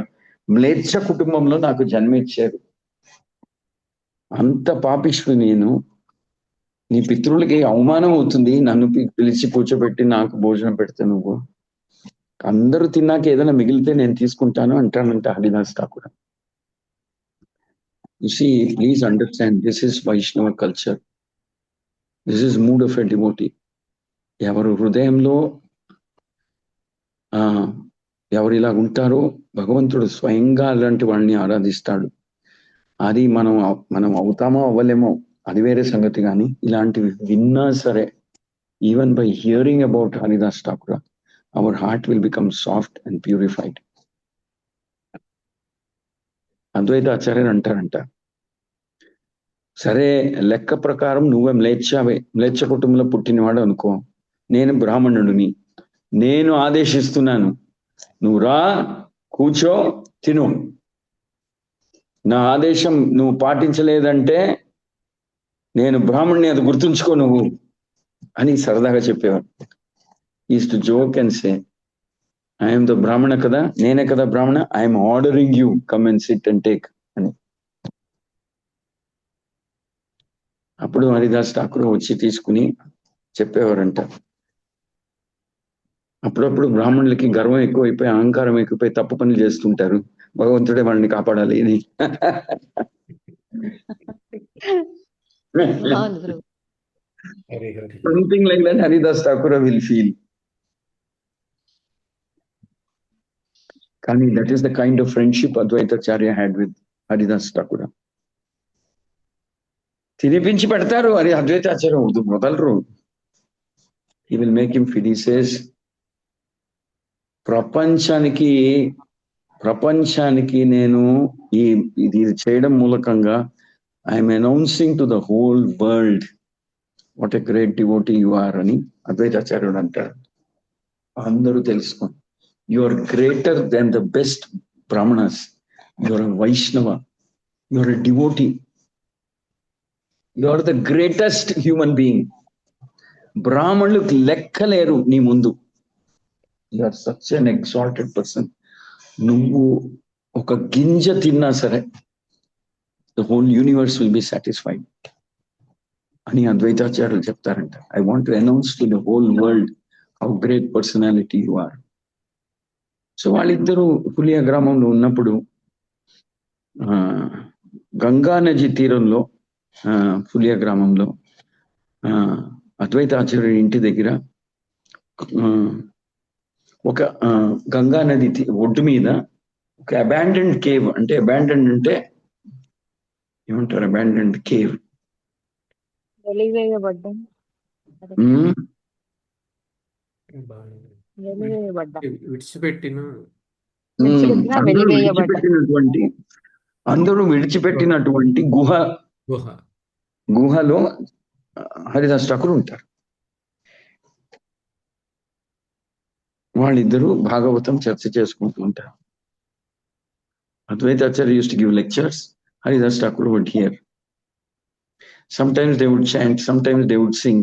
మ్లేచ్ఛ కుటుంబంలో నాకు జన్మించారు. అంత పాపిష్టి నేను. నీ పితృలకి అవమానం అవుతుంది నన్ను పిలిచి కూర్చోబెట్టి నాకు భోజనం పెడితే నువ్వు. అందరూ తిన్నాక ఏదైనా మిగిలితే నేను తీసుకుంటాను అంటానంట Haridas Thakur. You see, please understand, this is Vaishnava culture. This is mood of a devotee. ఎవరు హృదయంలో ఎవరు ఇలా ఉంటారో భగవంతుడు స్వయంగా అలాంటి వాళ్ళని ఆరాధిస్తాడు. అది మనం అవుతామో అవ్వలేమో అది వేరే సంగతి, కానీ ఇలాంటివి విన్నా సరే, even by hearing about Haridas Thakur, our heart will become soft and purified. Advaita ఆచార్యులు అంటారంట, సరే లెక్క ప్రకారం నువ్వే మ్లేచ్ఛ కుటుంబంలో పుట్టినవాడు అనుకో, నేను బ్రాహ్మణుడిని, నేను ఆదేశిస్తున్నాను, నువ్వు రా, కూర్చో, తిను, నా ఆదేశం నువ్వు పాటించలేదంటే నేను బ్రాహ్మణ్ణి, అది గుర్తుంచుకో నువ్వు అని సరదాగా చెప్పేవాడు. Is to joke and say, I'm the బ్రాహ్మణ కదా, నేనే కదా బ్రాహ్మణ, I'm ordering you, come and SIT and take అని. అప్పుడు హరిదాస్ ఠాకూర్ వచ్చి తీసుకుని చెప్పేవారంట, అప్పుడప్పుడు బ్రాహ్మణులకి గర్వం ఎక్కువైపోయి అహంకారం ఎక్కువైపోయి తప్పు పనులు చేస్తుంటారు, భగవంతుడే వాళ్ళని కాపాడాలి అని. Something like that Haridas Thakur will feel. Kani, that is the kind of friendship Advaita Acharya had with Haridas Thakur. తినిపించి పెడతారు అది అద్వైత ఆచార్య మొదలరు. He will make him feed. He says, ప్రపంచానికి నేను ఇది చేయడం మూలకంగా I'm announcing to the whole world what a great devotee you are అని అద్వైతాచార్యుడు అంటారు. అందరూ తెలుసుకోండి, you are greater than the best Brahmanas, you are a Vaishnava, you are a devotee, you are the greatest human being. బ్రాహ్మణులు లెక్కలేరు నీ ముందు. You are such an exalted person. నువ్వు ఒక గింజ తిన్నా సరే the whole universe will be satisfied అని అద్వైతాచార్యులు చెప్తారంట. I want to announce to the whole world how great personality you are. So వాళ్ళిద్దరూ పులియా గ్రామంలో ఉన్నప్పుడు గంగా నది తీరంలో పులియా గ్రామంలో అద్వైతాచార్యుడి ఇంటి దగ్గర ఒక గంగా నది ఒడ్డు మీద ఒక అబాండెండ్ కేవ్, అంటే అబాండెండ్ అంటే ఏమంటారు, అబాండెండ్ కేవ్, అందరూ విడిచిపెట్టినటువంటి గుహలో హరిదాస్ ఠాకూర్ ఉంటారు. వాళ్ళిద్దరూ భాగవతం చర్చ చేసుకుంటూ ఉంటారు. Advaitacharya used to give lectures, Haridas Thakur would hear. Sometimes they would chant, sometimes they would sing.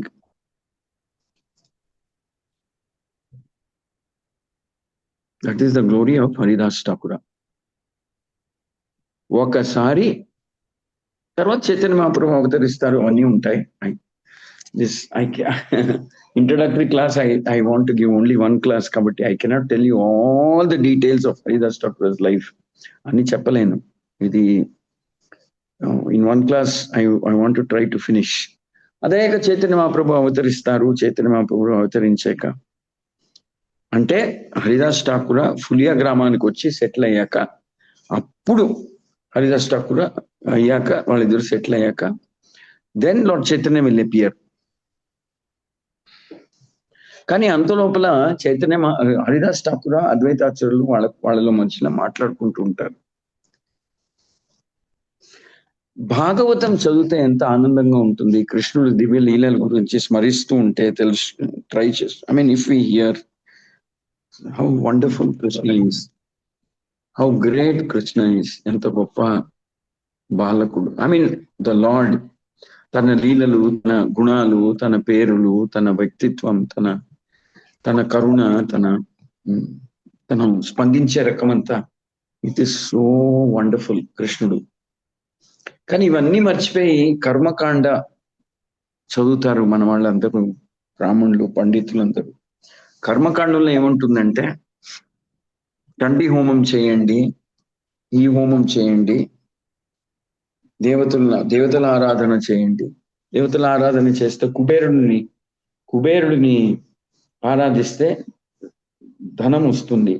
That is the glory of Haridas Thakur. ఒకసారి తర్వాత చైతన్య మహాప్రభు అవతరిస్తారు, అన్నీ ఉంటాయి. Introductory class, I want to give only one class kabatti I cannot tell you all the details of Haridas Thakur's life ani cheppalenu. Idi in one class I want to try to finish. Adayaka Chaitanya Mahaprabhu avataristaru. Chaitanya Mahaprabhu avatarinchaka ante Haridas Thakur Fulia gramaniki vachi settle ayyaka, appudu Haridas Thakur ayyaka vallidaru settle ayyaka, then Lord Chaitanya will appear. కానీ అంత లోపల చైతన్య హరిదాస్ ఠాకూర్ అద్వైతాచార్యులు వాళ్ళలో మధ్యలో మాట్లాడుకుంటూ ఉంటారు. భాగవతం చదివితే ఎంత ఆనందంగా ఉంటుంది, కృష్ణుడు దివ్య లీలల గురించి స్మరిస్తూ ఉంటే ట్రై చేస్తూ, I mean if we hear how wonderful Krishna is, how great Krishna is, ఎంత గొప్ప బాలకుడు. ఐ మీన్ ద లార్డ్ తన లీలలు, తన గుణాలు, తన పేరులు, తన వ్యక్తిత్వం, తన కరుణ, తన స్పందించే రకమంతా ఇట్ ఈస్ సో వండర్ఫుల్ కృష్ణుడు. కానీ ఇవన్నీ మర్చిపోయి కర్మకాండ చదువుతారు మన వాళ్ళందరూ, బ్రాహ్మణులు పండితులందరూ. కర్మకాండంలో ఏముంటుందంటే చండీ హోమం చేయండి, ఈ హోమం చేయండి, దేవతల ఆరాధన చేయండి. దేవతల ఆరాధన చేస్తే కుబేరుడిని ఆరాధిస్తే ధనం వస్తుంది,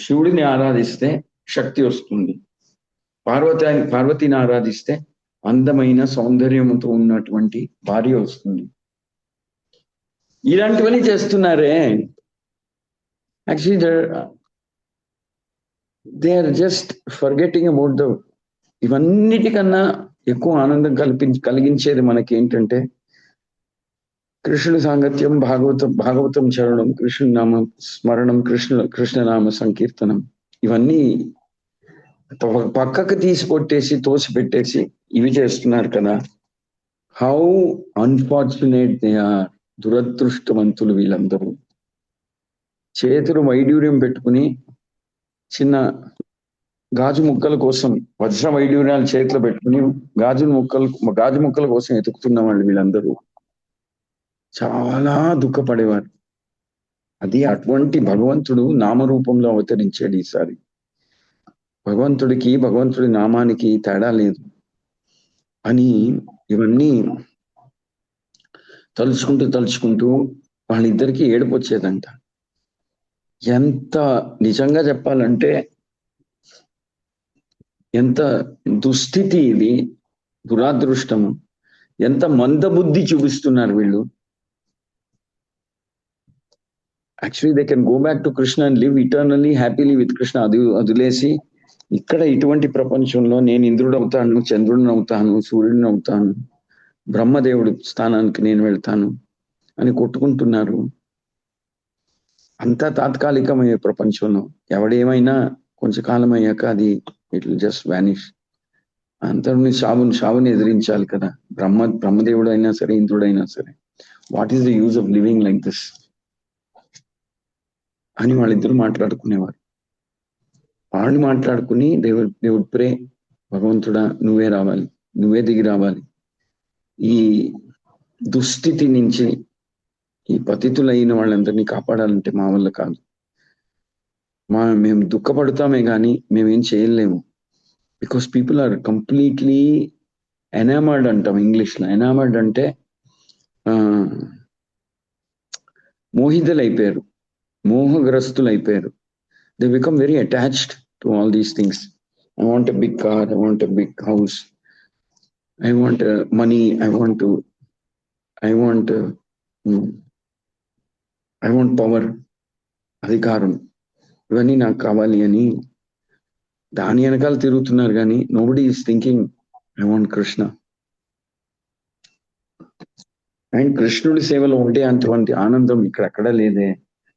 శివుడిని ఆరాధిస్తే శక్తి వస్తుంది, పార్వతిని ఆరాధిస్తే అందమైన సౌందర్యంతో ఉన్నటువంటి భార్య వస్తుంది. ఇలాంటివన్నీ చేస్తున్నారే. Actually they are just forgetting about ఇవన్నిటికన్నా ఎక్కువ ఆనందం కలిగించేది మనకి ఏంటంటే కృష్ణుని సాంగత్యం, భాగవతం చరణం, కృష్ణుని నామ స్మరణం, కృష్ణనామ సంకీర్తనం. ఇవన్నీ పక్కకు తోసిపెట్టేసి ఇవి చేస్తున్నారు కదా. How unfortunate they are. దురదృష్టవంతులు వీళ్ళందరూ. చేతులు వైడ్యూర్యం పెట్టుకుని చిన్న గాజు ముక్కల కోసం, వజ్ర వైడ్యూర్యాలు చేతిలో పెట్టుకుని గాజు ముక్కల కోసం ఎతుకుతున్న వాళ్ళు వీళ్ళందరూ చాలా దుఃఖపడేవారు. అది అటువంటి భగవంతుడు నామరూపంలో అవతరించాడు ఈసారి. భగవంతుడి నామానికి తేడా లేదు అని ఇవన్నీ తలుచుకుంటూ వాళ్ళిద్దరికీ ఏడుపు వచ్చేదంట. ఎంత నిజంగా చెప్పాలంటే ఎంత దుస్థితి ఇది, దురాదృష్టము. ఎంత మందబుద్ధి చూపిస్తున్నారు వీళ్ళు. Actually they can go back to Krishna and live eternally happily with Krishna. వదిలేసి ఇక్కడ ఇటువంటి ప్రపంచంలో నేను ఇంద్రుడు అవుతాను, చంద్రుడిని అవుతాను, సూర్యుడిని అవుతాను, బ్రహ్మదేవుడి స్థానానికి నేను వెళ్తాను అని కొట్టుకుంటున్నారు. అంతా తాత్కాలికమయ్యే ప్రపంచంలో ఎవడేమైనా కొంచెంకాలం అయ్యాక అది ఇట్ విల్ జస్ట్ వ్యానిష్. అంతని షావుని ఎదిరించాలి కదా. బ్రహ్మదేవుడు అయినా సరే, ఇంద్రుడైనా సరే. What is the use of living like this అని వాళ్ళిద్దరు మాట్లాడుకునేవారు. వాళ్ళు మాట్లాడుకుని దేవుడు ప్రే, భగవంతుడా నువ్వే రావాలి, నువ్వే దిగి రావాలి, ఈ దుస్థితి నుంచి ఈ పతితులైన వాళ్ళందరినీ కాపాడాలంటే మా వల్ల కాదు, మేము దుఃఖపడతామే కానీ మేమేం చేయలేము. Because people are completely enamoured అంటాం ఇంగ్లీష్లో. ఎనామర్డ్ అంటే మోహితులైపోయారు, మోహగ్రస్తులైపోయారు. They become very attached to all these things. I want a big car, I want a big house, I want money, I want power, అధికారం, ఇవన్నీ నాకు కావాలి అని దాని వెనకాల తిరుగుతున్నారు. కానీ nobody is thinking I want Krishna. And కృష్ణుడి సేవలో ఉండే అటువంటి ఆనందం ఇక్కడ ఎక్కడా లేదే.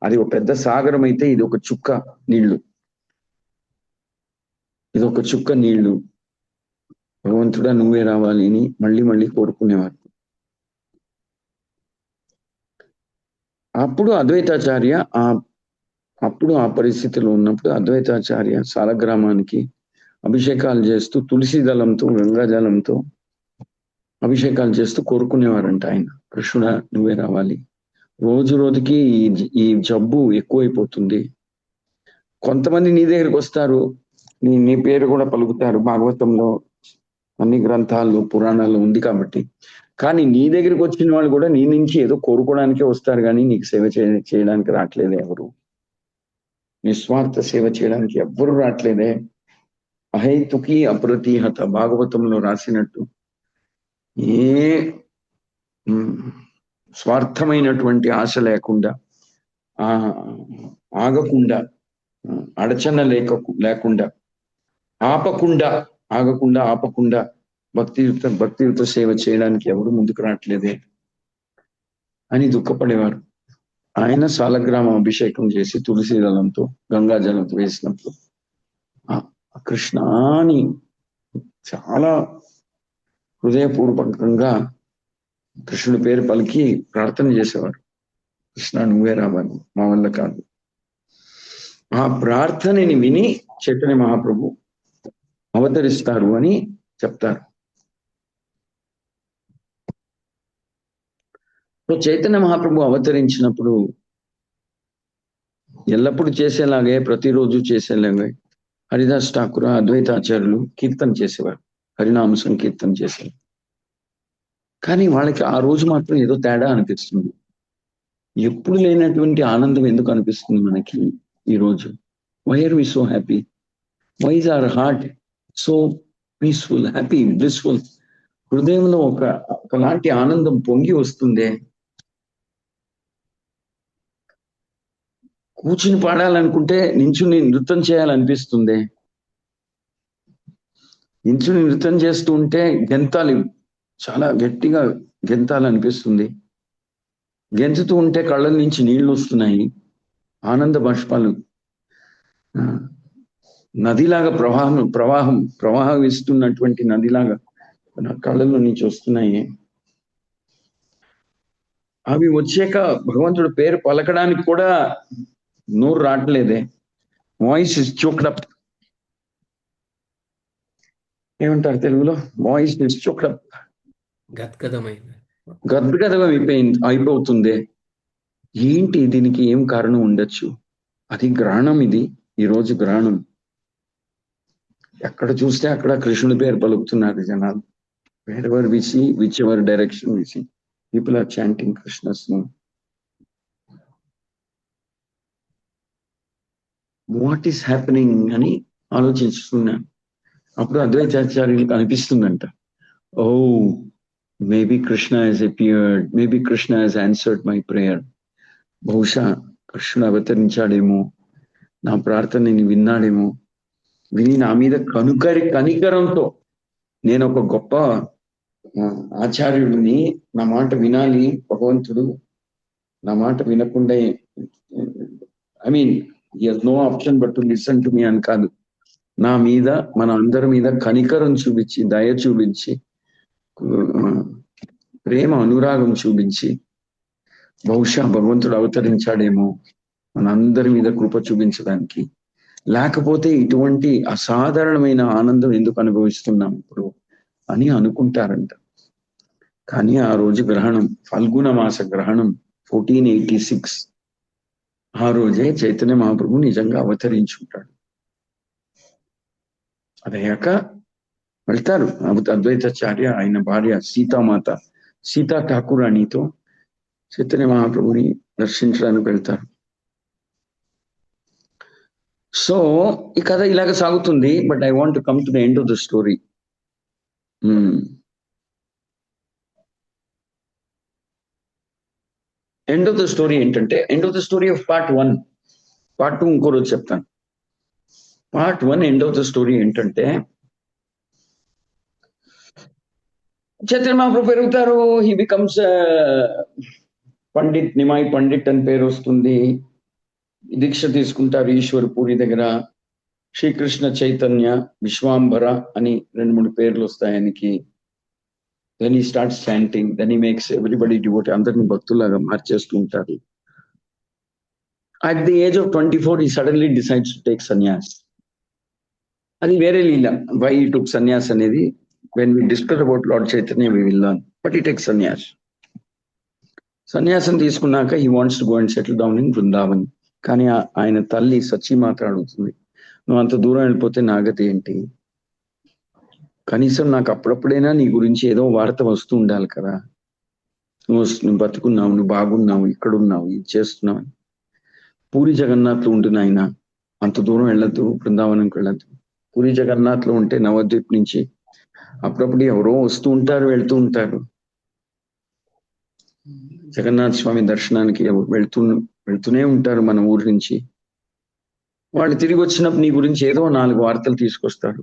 అది ఒక పెద్ద సాగరం అయితే ఇది ఒక చుక్క నీళ్లు. ఇది ఒక చుక్క నీళ్లు. భగవంతుడా నువ్వే రావాలి అని మళ్ళీ మళ్ళీ కోరుకునేవారు. అప్పుడు అద్వైతాచార్య ఆ పరిస్థితిలో ఉన్నప్పుడు అద్వైతాచార్య సాలగ్రామానికి అభిషేకాలు చేస్తూ తులసి దళంతో, గంగాజలంతో అభిషేకాలు చేస్తూ కోరుకునేవారంట ఆయన. కృష్ణుడా నువ్వే రావాలి, రోజు రోజుకి ఈ జబ్బు ఎక్కువైపోతుంది. కొంతమంది నీ దగ్గరికి వస్తారు, నీ పేరు కూడా పలుకుతారు, భాగవతంలో అన్ని గ్రంథాలు పురాణాలు ఉంది కాబట్టి. కానీ నీ దగ్గరికి వచ్చిన వాళ్ళు కూడా నీ నుంచి ఏదో కోరుకోవడానికే వస్తారు, కానీ నీకు సేవ చేయడానికి రావట్లేదే ఎవరు. నిస్వార్థ సేవ చేయడానికి ఎవ్వరు రావట్లేదే. అహైతుకి అప్రతిహత భాగవతంలో రాసినట్టు ఏ స్వార్థమైనటువంటి ఆశ లేకుండా, ఆగకుండా, అడచన లేకుండా, ఆపకుండా భక్తియుత సేవ చేయడానికి ఎవరు ముందుకు రావట్లేదే అని దుఃఖపడేవారు. ఆయన సాలగ్రామం అభిషేకం చేసి తులసి దళంతో, గంగాజలంతో వేసినప్పుడు కృష్ణ అని చాలా హృదయపూర్వకంగా కృష్ణుడి పేరు పలికి ప్రార్థన చేసేవారు. కృష్ణ నువ్వే రావాలి, మా వల్ల కాదు. ఆ ప్రార్థనని విని చైతన్య మహాప్రభు అవతరిస్తారు అని చెప్తారు. సో చైతన్య మహాప్రభు అవతరించినప్పుడు ఎల్లప్పుడూ చేసేలాగే, ప్రతిరోజు చేసేలాగే హరిదాస్ ఠాకూర్ అద్వైతాచార్యులు కీర్తన చేసేవారు, హరినామ సంకీర్తన చేసేవారు. కానీ వాళ్ళకి ఆ రోజు మాత్రం ఏదో తేడా అనిపిస్తుంది. ఎప్పుడు లేనటువంటి ఆనందం ఎందుకు అనిపిస్తుంది మనకి ఈ రోజు? Why are we so happy? Why is our heart so peaceful, happy, blissful? హృదయంలో ఒకలాంటి ఆనందం పొంగి వస్తుందే. కూర్చుని పాడాలనుకుంటే నించుని నృత్యం చేయాలనిపిస్తుంది. నించుని నృత్యం చేస్తూ ఉంటే గెంతాలి, చాలా గట్టిగా గెంతాలనిపిస్తుంది. గెంతుతూ ఉంటే కళ్ళ నుంచి నీళ్లు వస్తున్నాయి, ఆనంద బాష్పాలు నదిలాగా ప్రవాహిస్తున్నటువంటి నదిలాగా నా కళ్ళలో నుంచి వస్తున్నాయి. అవి వచ్చాక భగవంతుడు పేరు పలకడానికి కూడా నోరు రావట్లేదే. Voice is choked up. ఏమంటారు తెలుగులో? వాయిస్ ఇస్ చోక్డ్ అప్, గద్గదం అయిపోతుంది. ఏంటి దీనికి ఏం కారణం ఉండొచ్చు? అది గ్రహణం. ఇది ఈరోజు గ్రహణం. ఎక్కడ చూస్తే అక్కడ కృష్ణుడి పేరు పలుకుతున్నారు జనాలు. wherever we see, whichever direction we see, people are chanting Krishna's name. What is happening అని ఆలోచిస్తున్నాను. అప్పుడు అద్వైతాచార్యులకు అనిపిస్తుందంట, oh maybe Krishna has appeared, maybe Krishna has answered my prayer. బహుశా కృష్ణుడు అవతరించాడేమో, నా ప్రార్థనని విన్నాడేమో, విని నా మీద కనికరంతో, నేను ఒక గొప్ప ఆచార్యుడిని, నా మాట వినాలి భగవంతుడు, నా మాట వినకుండా he has no option but to listen to me అని కాదు, నా మీద, మన అందరి మీద కనికరం చూపించి, దయ చూపించి, ప్రేమ అనురాగం చూపించి బహుశా భగవంతుడు అవతరించాడేమో మనందరి మీద కృప చూపించడానికి. లేకపోతే ఇటువంటి అసాధారణమైన ఆనందం ఎందుకు అనుభవిస్తున్నాం ఇప్పుడు అని అనుకుంటారంట. కానీ ఆ రోజు గ్రహణం, ఫల్గుణ మాస గ్రహణం 1486. ఆ రోజే చైతన్య మహాప్రభు నిజంగా అవతరించుంటాడు. అదయ్యాక వెళ్తారు అద్వైతాచార్య, ఆయన భార్య సీతామాత, సీతా ఠాకూరాణితో చైతన్య మహాప్రభుని దర్శించడానికి వెళ్తారు. సో ఈ కథ ఇలాగ సాగుతుంది. But I want to come to the end of the story. End of the story ఏంటంటే, end of the story of part 1. Part 2 ఇంకో రోజు చెప్తాను. Part 1 end of the story ఏంటంటే, చైతన్య మహాప్రభు పెరుగుతారు. హీ బికమ్స్ పండిత్, నిమాయి పండిట్ అని పేరు వస్తుంది. దీక్ష తీసుకుంటారు ఈశ్వర్ పూరి దగ్గర. శ్రీకృష్ణ చైతన్య విశ్వాంబర అని 2-3 పేర్లు వస్తాయి ఆయనకి. Then he starts chanting, then he makes everybody devotee, అందరిని భక్తులాగా మార్చేస్తూ ఉంటారు. At the age of 24 he suddenly decides to take sannyas. అది వేరే లీల. వై he took sannyas అనేది when we discuss about Lord Chaitanya we will learn, but he takes sannyas. సన్యాసం తీసుకున్నాక he wants to go and settle down in Vrindavan. కానీ ఆయన తల్లి సచీమాత అడుగుతుంది, నువ్వు అంత దూరం వెళ్ళిపోతే నాగతి ఏంటి? కనీసం నాకు అప్పుడప్పుడైనా నీ గురించి ఏదో వార్త వస్తూ ఉండాలి కదా. నువ్వు బతుకున్నావు, నువ్వు బాగున్నావు, ఇక్కడున్నావు, ఇది చేస్తున్నావు. పూరి జగన్నాథ్లో ఉంటుంది ఆయన, అంత దూరం వెళ్ళద్దు, బృందావనంకి వెళ్ళద్దు. పూరి జగన్నాథ్లో ఉంటే నవద్వీప్ నుంచి అప్పుడప్పుడు ఎవరో వస్తూ ఉంటారు, వెళ్తూ ఉంటారు. జగన్నాథ స్వామి దర్శనానికి వెళ్తూనే ఉంటారు మన ఊరి నుంచి. వాళ్ళు తిరిగి వచ్చినప్పుడు నీ గురించి ఏదో 4 వార్తలు తీసుకొస్తారు.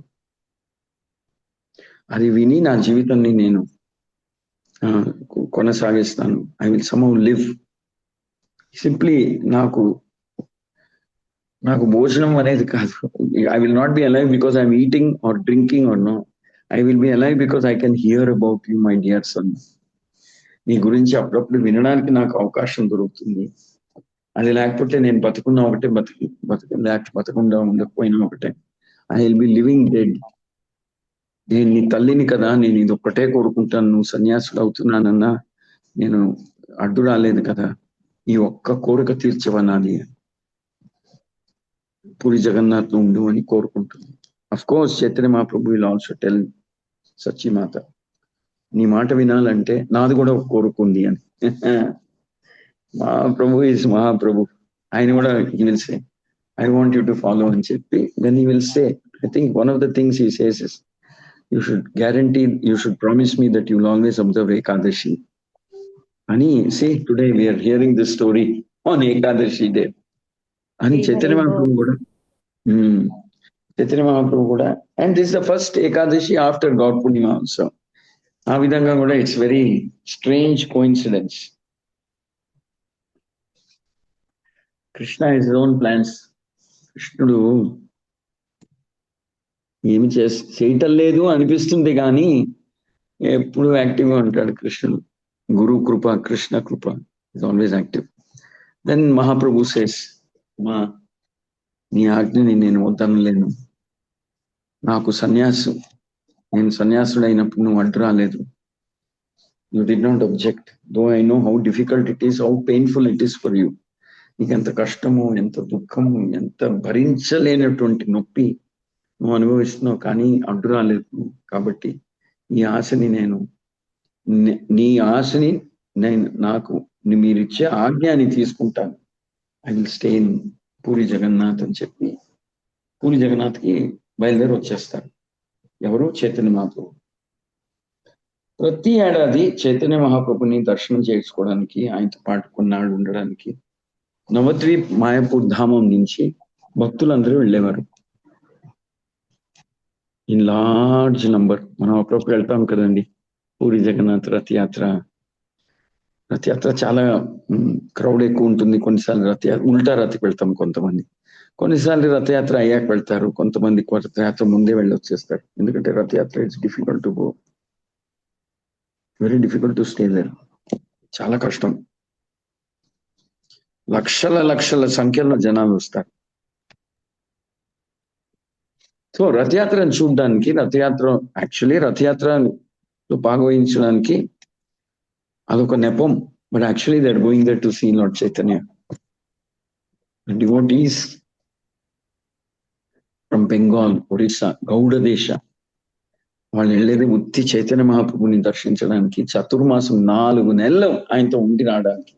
అది విని నా జీవితాన్ని నేను కొనసాగిస్తాను. I will somehow live. Simply నాకు భోజనం అనేది కాదు. I will not be alive because I'm eating or drinking or no. I will be alive because I can hear about you my dear son. నీ గురించి అప్పుడప్పుడు వినడానికి నాకు అవకాశం దొరుకుతుంది. అది లేకపోతే నేను బతుకున్నా ఒకటే, బతకుండా ఉండకపోయినా ఒకటే. I will be living dead. నేను నీ తల్లిని కదా, నేను ఇది ఒక్కటే కోరుకుంటాను. నువ్వు సన్యాసుడు అవుతున్నానన్నా నేను అడ్డు రాలేదు కదా, ఈ ఒక్క కోరిక తీర్చవా నాది, పూరి జగన్నాథ్ ఉండు అని కోరుకుంటుంది. Of course Chaitanya Mahaprabhu will also tell Sachimata, నీ మాట వినాలంటే నాది కూడా ఒక కోరిక ఉంది అని. మహాప్రభు ఈజ్ మహాప్రభు. ఆయన కూడా he will say, I want you to follow అని చెప్పి, then he will say, I think one of the things he says is, you should promise me that you will always observe Ekadashi. అని see, today we are hearing this story on Ekadashi day. అని చైతన్య మహాప్రభు కూడా and this is the first Ekadashi after God Purnima also. ఆ విధంగా కూడా it's very strange coincidence. Krishna his own plans. కృష్ణుడు ఏమి చేయటం లేదు అనిపిస్తుంది కానీ ఎప్పుడు యాక్టివ్గా ఉంటాడు కృష్ణుడు. గురు కృప, కృష్ణ కృప is always active. Then Mahaprabhu says, మా నీ ఆజ్ఞని నేను వద్దనలేను, నాకు నేను సన్యాసుడు అయినప్పుడు నువ్వు అడ్డు రాలేదు. You did not object, though I know how difficult it is, how painful it is for you. నీకు ఎంత కష్టము, ఎంత దుఃఖము, ఎంత భరించలేనటువంటి నొప్పి నువ్వు అనుభవిస్తున్నావు, కానీ అడ్డు రాలేదు. కాబట్టి నీ ఆశని నాకు మీరిచ్చే ఆజ్ఞని తీసుకుంటాను. I will stay in Puri Jagannath అని చెప్పి పూరి జగన్నాథ్కి బయలుదేరి వచ్చేస్తారు. ఎవరు? చైతన్య మహాప్రభు. ప్రతి ఏడాది చైతన్య మహాప్రభుని దర్శనం చేసుకోవడానికి, ఆయనతో పాటు కొన్నాళ్ళు ఉండడానికి నవద్వీప్ మాయాపూర్ ధామం నుంచి భక్తులందరూ వెళ్ళేవారు ఇన్ లార్జ్ నంబర్. మనం అప్పుడప్పుడు వెళ్తాం కదండి పూరి జగన్నాథ్ రథయాత్ర. చాలా క్రౌడ్ ఎక్కువ ఉంటుంది. కొన్నిసార్లు ఉల్టా రథకి వెళ్తాం కొంతమంది, కొన్నిసార్లు రథయాత్ర అయ్యాక వెళ్తారు, కొంతమంది రథయాత్ర ముందే వెళ్ళొచ్చేస్తారు. ఎందుకంటే Rathayatra it's difficult to go, very difficult to stay there. చాలా కష్టం. లక్షల సంఖ్యలో జనాలు వస్తారు. సో రథయాత్రను చూడడానికి, రథయాత్రలో భాగవహించడానికి అదొక నెపం. But actually they are going there to see lord Chaitanya. Devotees from Bengal, Orissa, Gauda దేశ వాళ్ళు వెళ్ళేది ఉత్తి చైతన్య మహాప్రభుని దర్శించడానికి. చతుర్మాసం 4 నెలలు ఆయనతో ఉండి రావడానికి.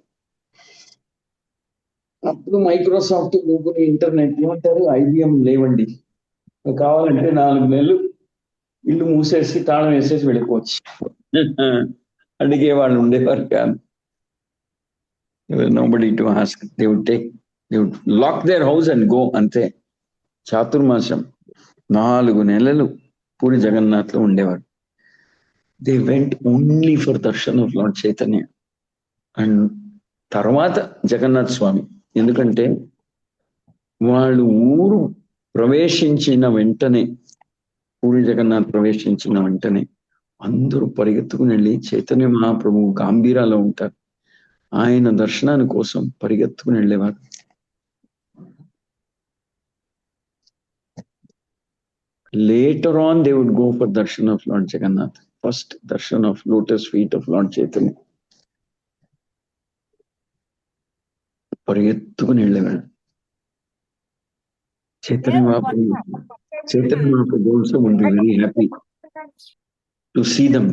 అప్పుడు మైక్రోసాఫ్ట్, గూగుల్, ఇంటర్నెట్ ఏమంటారు, IBM లేవండి. కావాలంటే 4 నెలలు ఇల్లు మూసేసి తాళం వేసేసి వెళ్ళిపోవచ్చు. అడిగే వాళ్ళు ఉండేవారు కాదు. Nobody to ask. They would lock their house and go, అంతే. చాతుర్మాసం 4 నెలలు పూరి జగన్నాథ్ లో ఉండేవారు. They went only for darshan of lord Chaitanya and తర్వాత జగన్నాథ్ స్వామి. ఎందుకంటే వాళ్ళు ఊరు ప్రవేశించిన వెంటనే, పూరి జగన్నాథ్ ప్రవేశించిన వెంటనే అందరూ పరిగెత్తుకుని వెళ్ళి, చైతన్య మహాప్రభు గాంభీరాలో ఉంటారు, ఆయన దర్శనాని కోసం పరిగెత్తుకుని వెళ్ళేవారు. Later on they would go for darshan of Lord Jagannath. First darshan of lotus feet of Lord Chaitanya. పరిగెత్తుకుని వెళ్ళేవాడు Chaitanya Mahaprabhu also would be very happy to see them,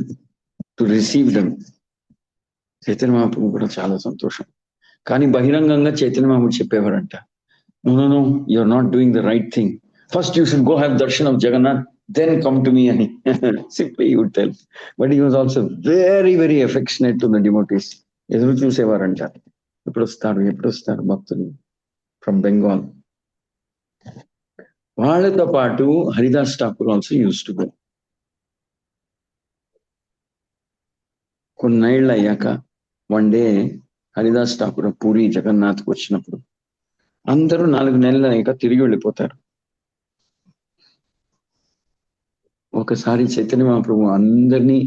to receive them. Chaitanya Mahaprabhu కూడా చాలా సంతోషం. కానీ బహిరంగంగా Chaitanya Mahaprabhu చెప్పేవారంట, no, you are not doing the right thing. First you should go have darshan of Jagannath, then come to me అని simply he would tell. But he was also very, very affectionate to the devotees. ఎదురు చూసేవారంట, ఎప్పుడు వస్తారు భక్తులు from Bengal. వాళ్ళతో పాటు Haridas Thakur also used to go. కొన్నేళ్ళు అయ్యాక one day Haridas Thakur Puri జగన్నాథ్కి వచ్చినప్పుడు అందరూ 4 నెలలు అయ్యాక తిరిగి వెళ్ళిపోతారు. ఒకసారి చైతన్య మహాప్రభు అందరినీ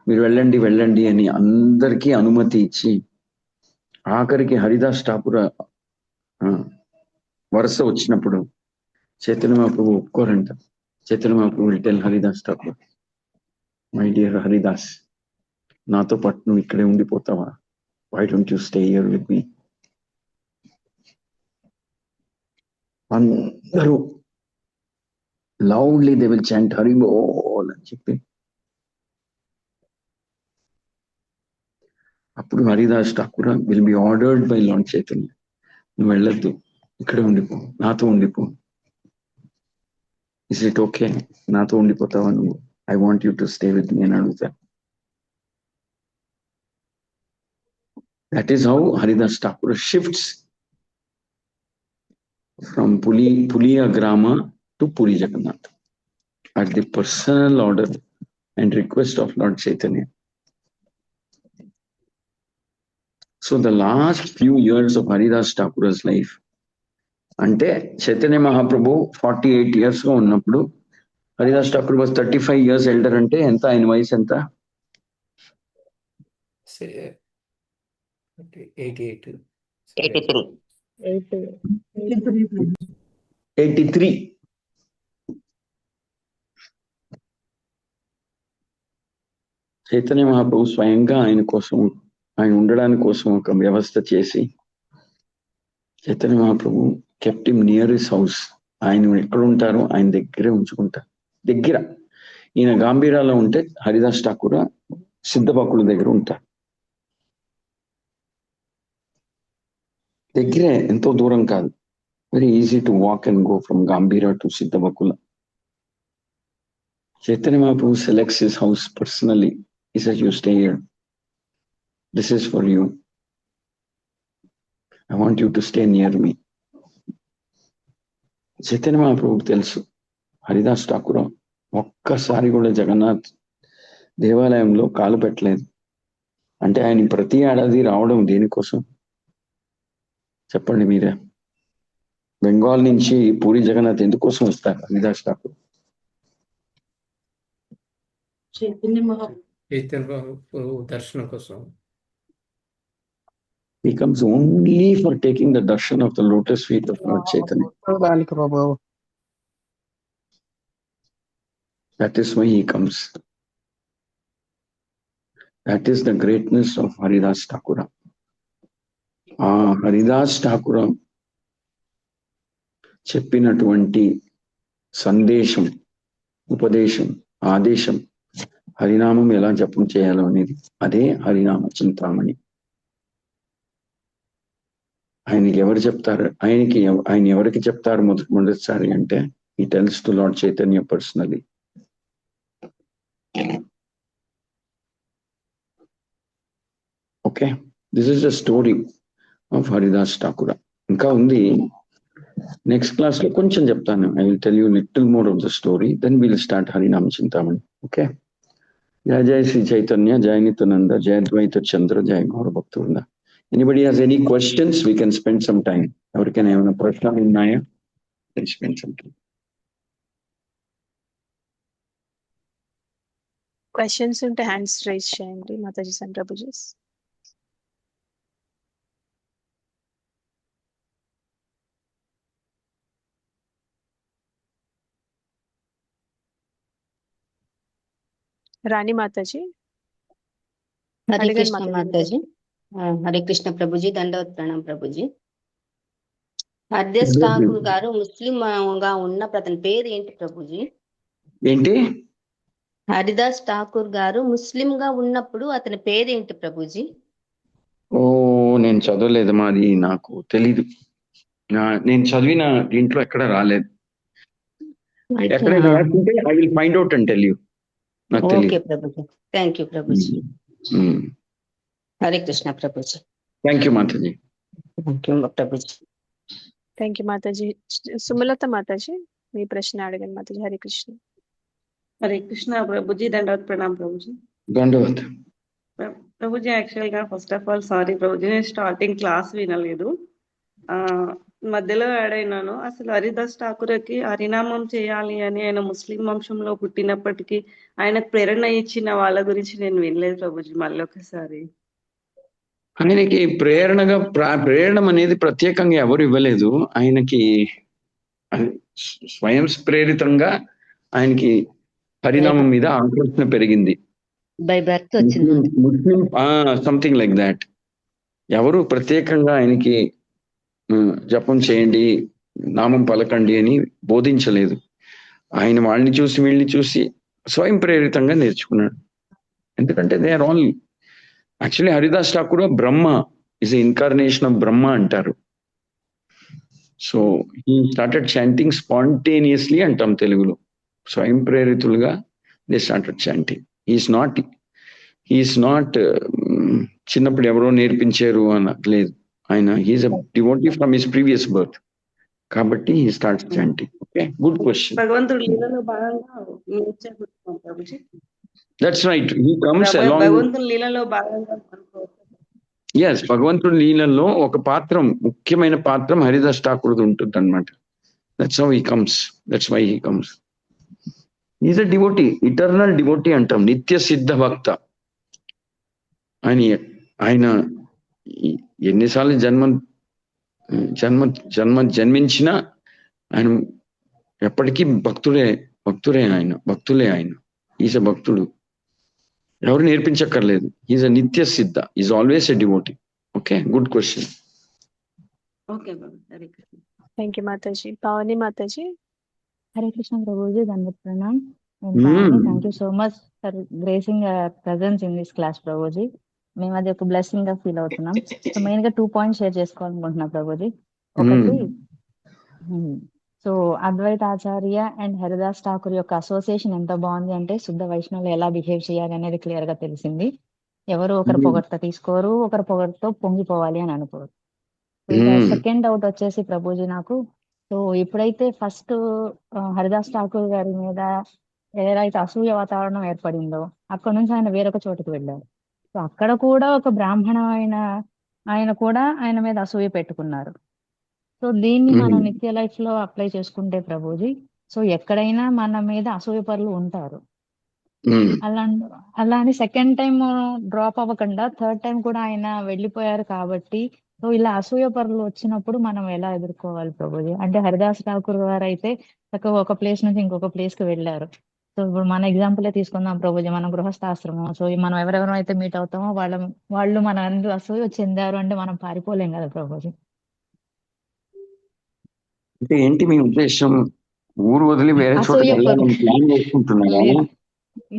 మీరు వెళ్ళండి వెళ్ళండి అని అందరికీ అనుమతి ఇచ్చి ఆఖరికి హరిదాస్ ఠాకూర్ వరుస వచ్చినప్పుడు చైతన్య మహాప్రభు ఒప్పుకోరంట. Chaitanya Mahaprabhu will tell Haridas Thakur, my dear Haridas, నాతో పాటు నువ్వు ఇక్కడే ఉండిపోతావా? Why don't you stay here with me? అందరూ loudly they will chant Hari బోల్ అని చెప్పి అప్పుడు Haridas Thakur will be ordered by lord Chaitanya, నువ్వు వెళ్ళొద్దు, ఇక్కడే ఉండిపో, నాతో ఉండిపో. Is it okay? నాతో ఉండిపోతావా నువ్వు? I want you to stay with me అని అడుగుతా. That is how Haridas Thakur shifts from Pulia గ్రామ to Puri Jagannath at the personal order and request of Lord Chaitanya. So the last few years of Haridas Thakur's life, అంటే Chaitanya Mahaprabhu 48 years గా ఉన్నప్పుడు Haridas Thakur was 35 years elder. అంటే ఎంత ఆయన వయసు? ఎంత? 83. చైతన్య మహాప్రభు స్వయంగా ఆయన కోసం, ఆయన ఉండడానికి కోసం ఒక వ్యవస్థ చేసి Chaitanya Mahaprabhu kept him near his house. ఆయన ఎక్కడ ఉంటారో ఆయన దగ్గరే ఉంచుకుంటారు. దగ్గర ఈయన గాంభీరాలో ఉంటే హరిదాస్ ఠాకూర్ సిద్ధపక్కుల దగ్గర ఉంటారు. దగ్గరే, ఎంతో దూరం కాదు. Very easy to walk and go from Gambhira to Siddhabakula. Chaitanya Mahaprabhu selects his house personally. He says, you stay here. This is for you. I want you to stay near me. Chaitanya Mahaprabhu తెలుసు హరిదాస్ ఠాకూర్ ఒక్కసారి కూడా జగన్నాథ్ దేవాలయంలో కాలు పెట్టలేదు. అంటే ఆయన ప్రతి ఏడాది రావడం దేనికోసం చెప్పండి మీరే? బెంగాల్ నుంచి పూరి జగన్నాథ్ ఎందుకోసం వస్తారు హరిదాస్ ఠాకూర్? దర్శనం కోసం. He comes only for taking the darshan of the lotus feet of Lord Chaitanya. That is why he comes. That is the greatness of Haridas Thakur. Haridas Thakur చెప్పినటువంటి సందేశం, ఉపదేశం, ఆదేశం, హరినామం ఎలా జపం చేయాలో అనేది, అదే హరినామ చింతామణి. ఆయనకి ఎవరు చెప్తారు? ఆయన ఎవరికి చెప్తారు మొదటిసారి అంటే he tells to Lord Chaitanya personally. Okay, this is the story of Haridas Thakur. ఇంకా ఉంది, నెక్స్ట్ క్లాస్ లో కొంచెం చెప్తాను. I will tell you little more of the story, then will start Harinama Chintamani. Okay, జయ జయ శ్రీ చైతన్య, జయ నిత్యానంద, జయ ద్వైత చంద్ర, జయ గౌర భక్తవృంద. Anybody has any questions? We can spend some time. ఎవరికైనా ఏమైనా ప్రశ్నలు ఉన్నాయా? Can spend some time. Questions ఉంటే హ్యాండ్స్ రైజ్ చేయండి మాతాజీ అండ్ ప్రభుజీస్. రాణి మాతాజీ. హరే కృష్ణ మాతాజీ. హరే కృష్ణ ప్రభుజీ, దండవత్ ప్రణాం ప్రభుజీ. హరిదాస్ ఠాకూర్ గారు ముస్లిం గా ఉన్నప్పుడు అతని పేరు ఏంటి ప్రభుజీ? ఏంటి? హరిదాస్ ఠాకూర్ గారు ముస్లిం గా ఉన్నప్పుడు అతని పేరేంటి ప్రభుజీ? ఓ, నేను చదవలేదు, మాది నాకు తెలీదు. నేను చదివిన దీంట్లో ఎక్కడ రాలేదు. ఎక్కడైనా రాకుంటే I will find out and tell you. నాకు తెలియదు. Okay Prabhuji, thank you Prabhuji. Hare Krishna Prabhuji. Thank you Mataji. Thank you Prabhuji. Thank you Mataji. Sumalata Mataji, మీ ప్రశ్న అడగండి మాతాజీ. హరే కృష్ణ. హరే కృష్ణ ప్రభుజీ, దండవత్ ప్రణాం ప్రభుజీ. దండవత్ ప్రభుజీ. యాక్చువల్ గా first of all sorry Prabhuji, నేను స్టార్టింగ్ క్లాస్ వినలేదు. మధ్యలో యాడ్ అయినాను. అసలు హరిదాస్ ఠాకూర్కి హరినామం చేయాలి అని ఆయన ముస్లిం వంశంలో పుట్టినప్పటికీ ఆయనకు ప్రేరణ ఇచ్చిన వాళ్ళ గురించి నేను వినలేదు ప్రభుజీ. మళ్ళీ ఒకసారి ఆయనకి ప్రేరణ అనేది ప్రత్యేకంగా ఎవరు ఇవ్వలేదు. ఆయనకి స్వయం ప్రేరితంగా ఆయనకి హరినామం మీద ఆకర్షణ పెరిగింది. బై బర్త్ వచ్చింది. ముస్లిం సంథింగ్ లైక్ దాట్. ఎవరు ప్రత్యేకంగా ఆయనకి జపం చేయండి, నామం పలకండి అని బోధించలేదు. ఆయన వాళ్ళని చూసి వీళ్ళని చూసి స్వయం ప్రేరితంగా నేర్చుకున్నాడు. ఎందుకంటే they are all actually Haridas Thakur Brahma is incarnation of Brahma అంటారు. So he started chanting spontaneously అంటాం తెలుగులో. స్వయం ప్రేరితులుగా they started chanting. He's not చిన్నప్పుడు ఎవరో నేర్పించారు అని లేదు. ఆయన he's a devotee from his previous birth. కాబట్టి he starts chanting. Okay, good question. భగవంతుడి లీలలో భాగంగా నేర్చుకుంటున్నాం Prabhuji. That's right. He comes along. భగవంతుడి లీలలో భాగంగా ఎస్, భగవంతుడి లీలలో ఒక పాత్రం, ముఖ్యమైన పాత్రం హరిదాస్ ఠాకూర్ ఉంటుంది అనమాట. That's how he comes. That's why he comes. Is a devotee, eternal devotee అంటాం, నిత్య సిద్ధ భక్త. ఆయన ఎన్నిసార్లు జన్మించినా ఆయన ఎప్పటికీ భక్తులే ఆయన. ఈజ్ అ భక్తుడు, ఎవరు నేర్పించక్కర్లేదు. ఈజ్ అ నిత్య సిద్ధ, is always a devotee. Okay, good question. Okay Babu. Hare Krishna. Thank you Mataji. Pavani Mataji. Hare Krishna Prabhuji, Dandavat Pranam. And Bhavani, thank you so much for gracing our presence in this class, Prabhuji. మేము అది ఒక blessing గా feel అవుతున్నాం. So main గా 2 points share చేసుకోవాలనుకుంటున్నా Prabhuji. ఒకటి, so Advaita Acharya and Haridas Thakur యొక్క association ఎంత బాగుంది అంటే శుద్ధ వైష్ణవులు ఎలా బిహేవ్ చేయాలి అనేది క్లియర్ గా తెలిసింది. ఎవరు ఒకరి పొగడ్త తీసుకోరు, ఒకరి పొగడ్తో పొంగిపోవాలి అని అనుకోరు. సెకండ్ డౌట్ వచ్చేసి ప్రభుజీ నాకు, సో ఎప్పుడైతే ఫస్ట్ హరిదాస్ ఠాకూర్ గారి మీద ఏదైతే అసూయ వాతావరణం ఏర్పడిందో అక్కడ నుంచి ఆయన వేరొక చోటుకు వెళ్ళారు. సో అక్కడ కూడా ఒక బ్రాహ్మణ ఆయన కూడా ఆయన మీద అసూయ పెట్టుకున్నారు. సో దీన్ని మనం నిత్య లైఫ్ లో అప్లై చేసుకుంటే ప్రభుజీ, సో ఎక్కడైనా మన మీద అసూయ పరులు ఉంటారు. అలా అని సెకండ్ టైం డ్రాప్ అవ్వకుండా థర్డ్ టైం కూడా ఆయన వెళ్ళిపోయారు కాబట్టి, సో ఇలా అసూయ పరులు వచ్చినప్పుడు మనం ఎలా ఎదుర్కోవాలి ప్రభుజీ? అంటే హరిదాస్ ఠాకూర్ గారు అయితే చక్కగా ఒక ప్లేస్ నుంచి ఇంకొక ప్లేస్ కి వెళ్ళారు. సో ఇప్పుడు మన ఎగ్జాంపులే తీసుకుందాం ప్రభుజీ, మనం గృహస్థాశ్రమం. సో మనం ఎవరెవరం అయితే మీట్ అవుతామో వాళ్ళు మన అందరూ అసూయ చెందారు అంటే మనం పారిపోలేం కదా ప్రభుజీ. అంటే ఏంటి మీ ఉద్దేశం? ఊరు వదిలి వేరే చోట ప్లాన్ చేసుకుంటున్నారా?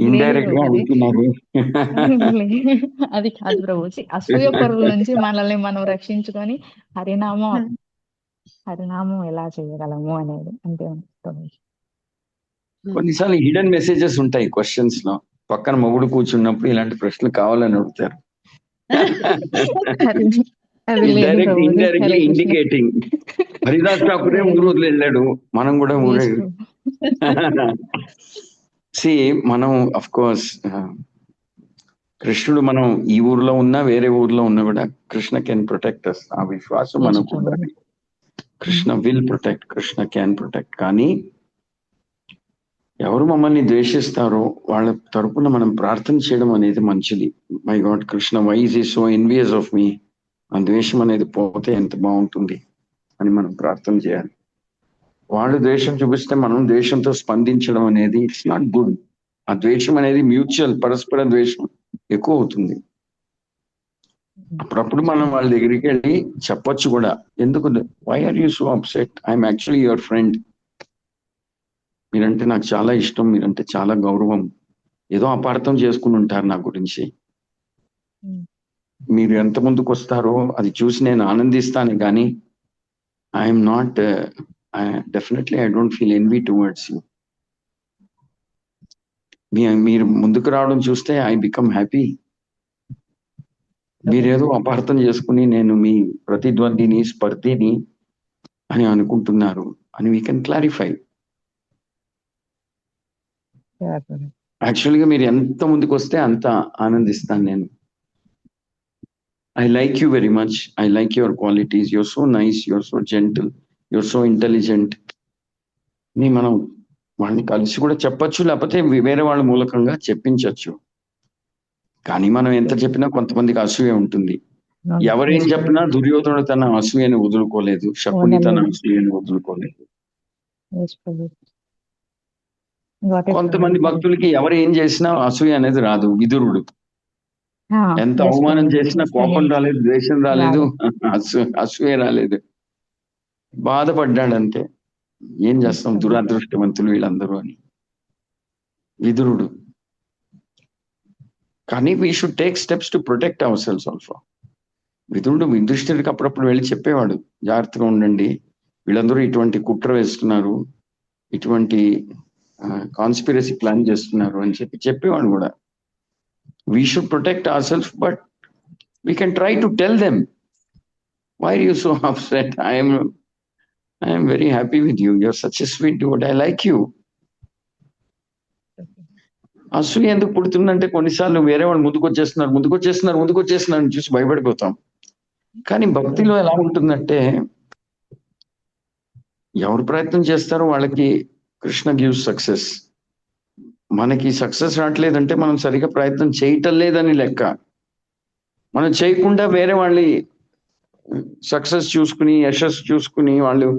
ఇండైరెక్ట్ గా అంటున్నారు. అది కాదు ప్రభుజీ, అసూయ పరుల నుంచి మనల్ని మనం రక్షించుకొని హరినామం ఎలా చేయగలము అనేది అంటే ప్రభుజీ. కొన్నిసార్లు హిడెన్ మెసేజెస్ ఉంటాయి క్వశ్చన్స్ లో. పక్కన మొగుడు కూర్చున్నప్పుడు ఇలాంటి ప్రశ్నలు కావాలని అడుగుతారు. Indirectly indicating. హరిదాస్ ఠాకూరే ఊరు వదిలి వెళ్ళాడు, మనం కూడా ఊరే. మనం అఫ్ కోర్స్ కృష్ణుడు, మనం ఈ ఊర్లో ఉన్నా వేరే ఊర్లో ఉన్నా కూడా కృష్ణ కెన్ ప్రొటెక్ట్ అస్. ఆ విశ్వాసం మనకు ఉండాలి. Krishna will protect, Krishna can protect. కానీ ఎవరు మమ్మల్ని ద్వేషిస్తారో వాళ్ళ తరపున మనం ప్రార్థన చేయడం అనేది మంచిది. My God Krishna, why is he so envious of me? ఆ ద్వేషం అనేది పోతే ఎంత బాగుంటుంది అని మనం ప్రార్థన చేయాలి. వాళ్ళు ద్వేషం చూపిస్తే మనం ద్వేషంతో స్పందించడం అనేది ఇట్స్ నాట్ గుడ్. ఆ ద్వేషం అనేది మ్యూచువల్, పరస్పర ద్వేషం ఎక్కువ అవుతుంది. అప్పుడప్పుడు మనం వాళ్ళ దగ్గరికి వెళ్ళి చెప్పొచ్చు కూడా, ఎందుకు, why are you so upset? I'm actually your friend. మీరంటే నాకు చాలా ఇష్టం, మీరంటే చాలా గౌరవం. ఏదో అపార్థం చేసుకుని ఉంటారు నా గురించి. మీరు ఎంత ముందుకు వస్తారో అది చూసి నేను ఆనందిస్తాను, కానీ I'm not definitely I don't feel envy towards you. మీరు ముందుకు రావడం చూస్తే ఐ బికమ్ హ్యాపీ. మీరేదో అపార్థం చేసుకుని నేను మీ ప్రతిద్వందిని, స్పర్ధిని అని అనుకుంటున్నారు అని వీ కెన్ క్లారిఫై. యాక్చువల్గా మీరు ఎంత ముందుకు వస్తే అంత ఆనందిస్తాను నేను. I like you very much. I like your qualities. You're so nice. You're so gentle. You're so intelligent. ని మనం వాళ్ళని కలిసి కూడా చెప్పొచ్చు, లేకపోతే వేరే వాళ్ళ మూలకంగా చెప్పించవచ్చు. కానీ మనం ఎంత చెప్పినా కొంతమందికి అసూయ ఉంటుంది. ఎవరేం చెప్పినా దుర్యోధనుడు తన అసూయని వదులుకోలేదు, శకుని తన అసూయని వదులుకోలేదు. కొంతమంది భక్తులకి ఎవరు ఏం చేసినా అసూయ అనేది రాదు. విదురుడు ఎంత అవమానం చేసినా కోపం రాలేదు, ద్వేషం రాలేదు, అసూయ రాలేదు, బాధపడ్డాడంతే. ఏం చేస్తాం, దురదృష్టవంతులు వీళ్ళందరూ అని విదురుడు. కానీ we should take steps to protect our cells also. విదురుడు యుధిష్ఠిరుడికి అప్పుడప్పుడు వెళ్ళి చెప్పేవాడు, జాగ్రత్తగా ఉండండి, వీళ్ళందరూ ఇటువంటి కుట్ర వేస్తున్నారు, ఇటువంటి కాన్స్పిరసీ ప్లాన్ చేస్తున్నారు అని చెప్పేవాడు కూడా. We should protect ourselves, but we can try to tell them, why are you so upset? I am very happy with you. You're such a sweet dude. I like you. అసూయ ఎందుకు పుడుతుందంటే కొన్నిసార్లు వేరే వాళ్ళు ముందుకొచ్చేస్తున్నారు అని చూసి భయపడిపోతాం. కానీ భక్తిలో ఎలా ఉంటుందంటే, ఎవరు ప్రయత్నం చేస్తారో వాళ్ళకి కృష్ణ గివ్స్ సక్సెస్. మనకి సక్సెస్ రావట్లేదంటే మనం సరిగా ప్రయత్నం చేయటం లేదని లెక్క. మనం చేయకుండా వేరే వాళ్ళ సక్సెస్ చూసుకుని, యశస్సు చూసుకుని, వాళ్ళు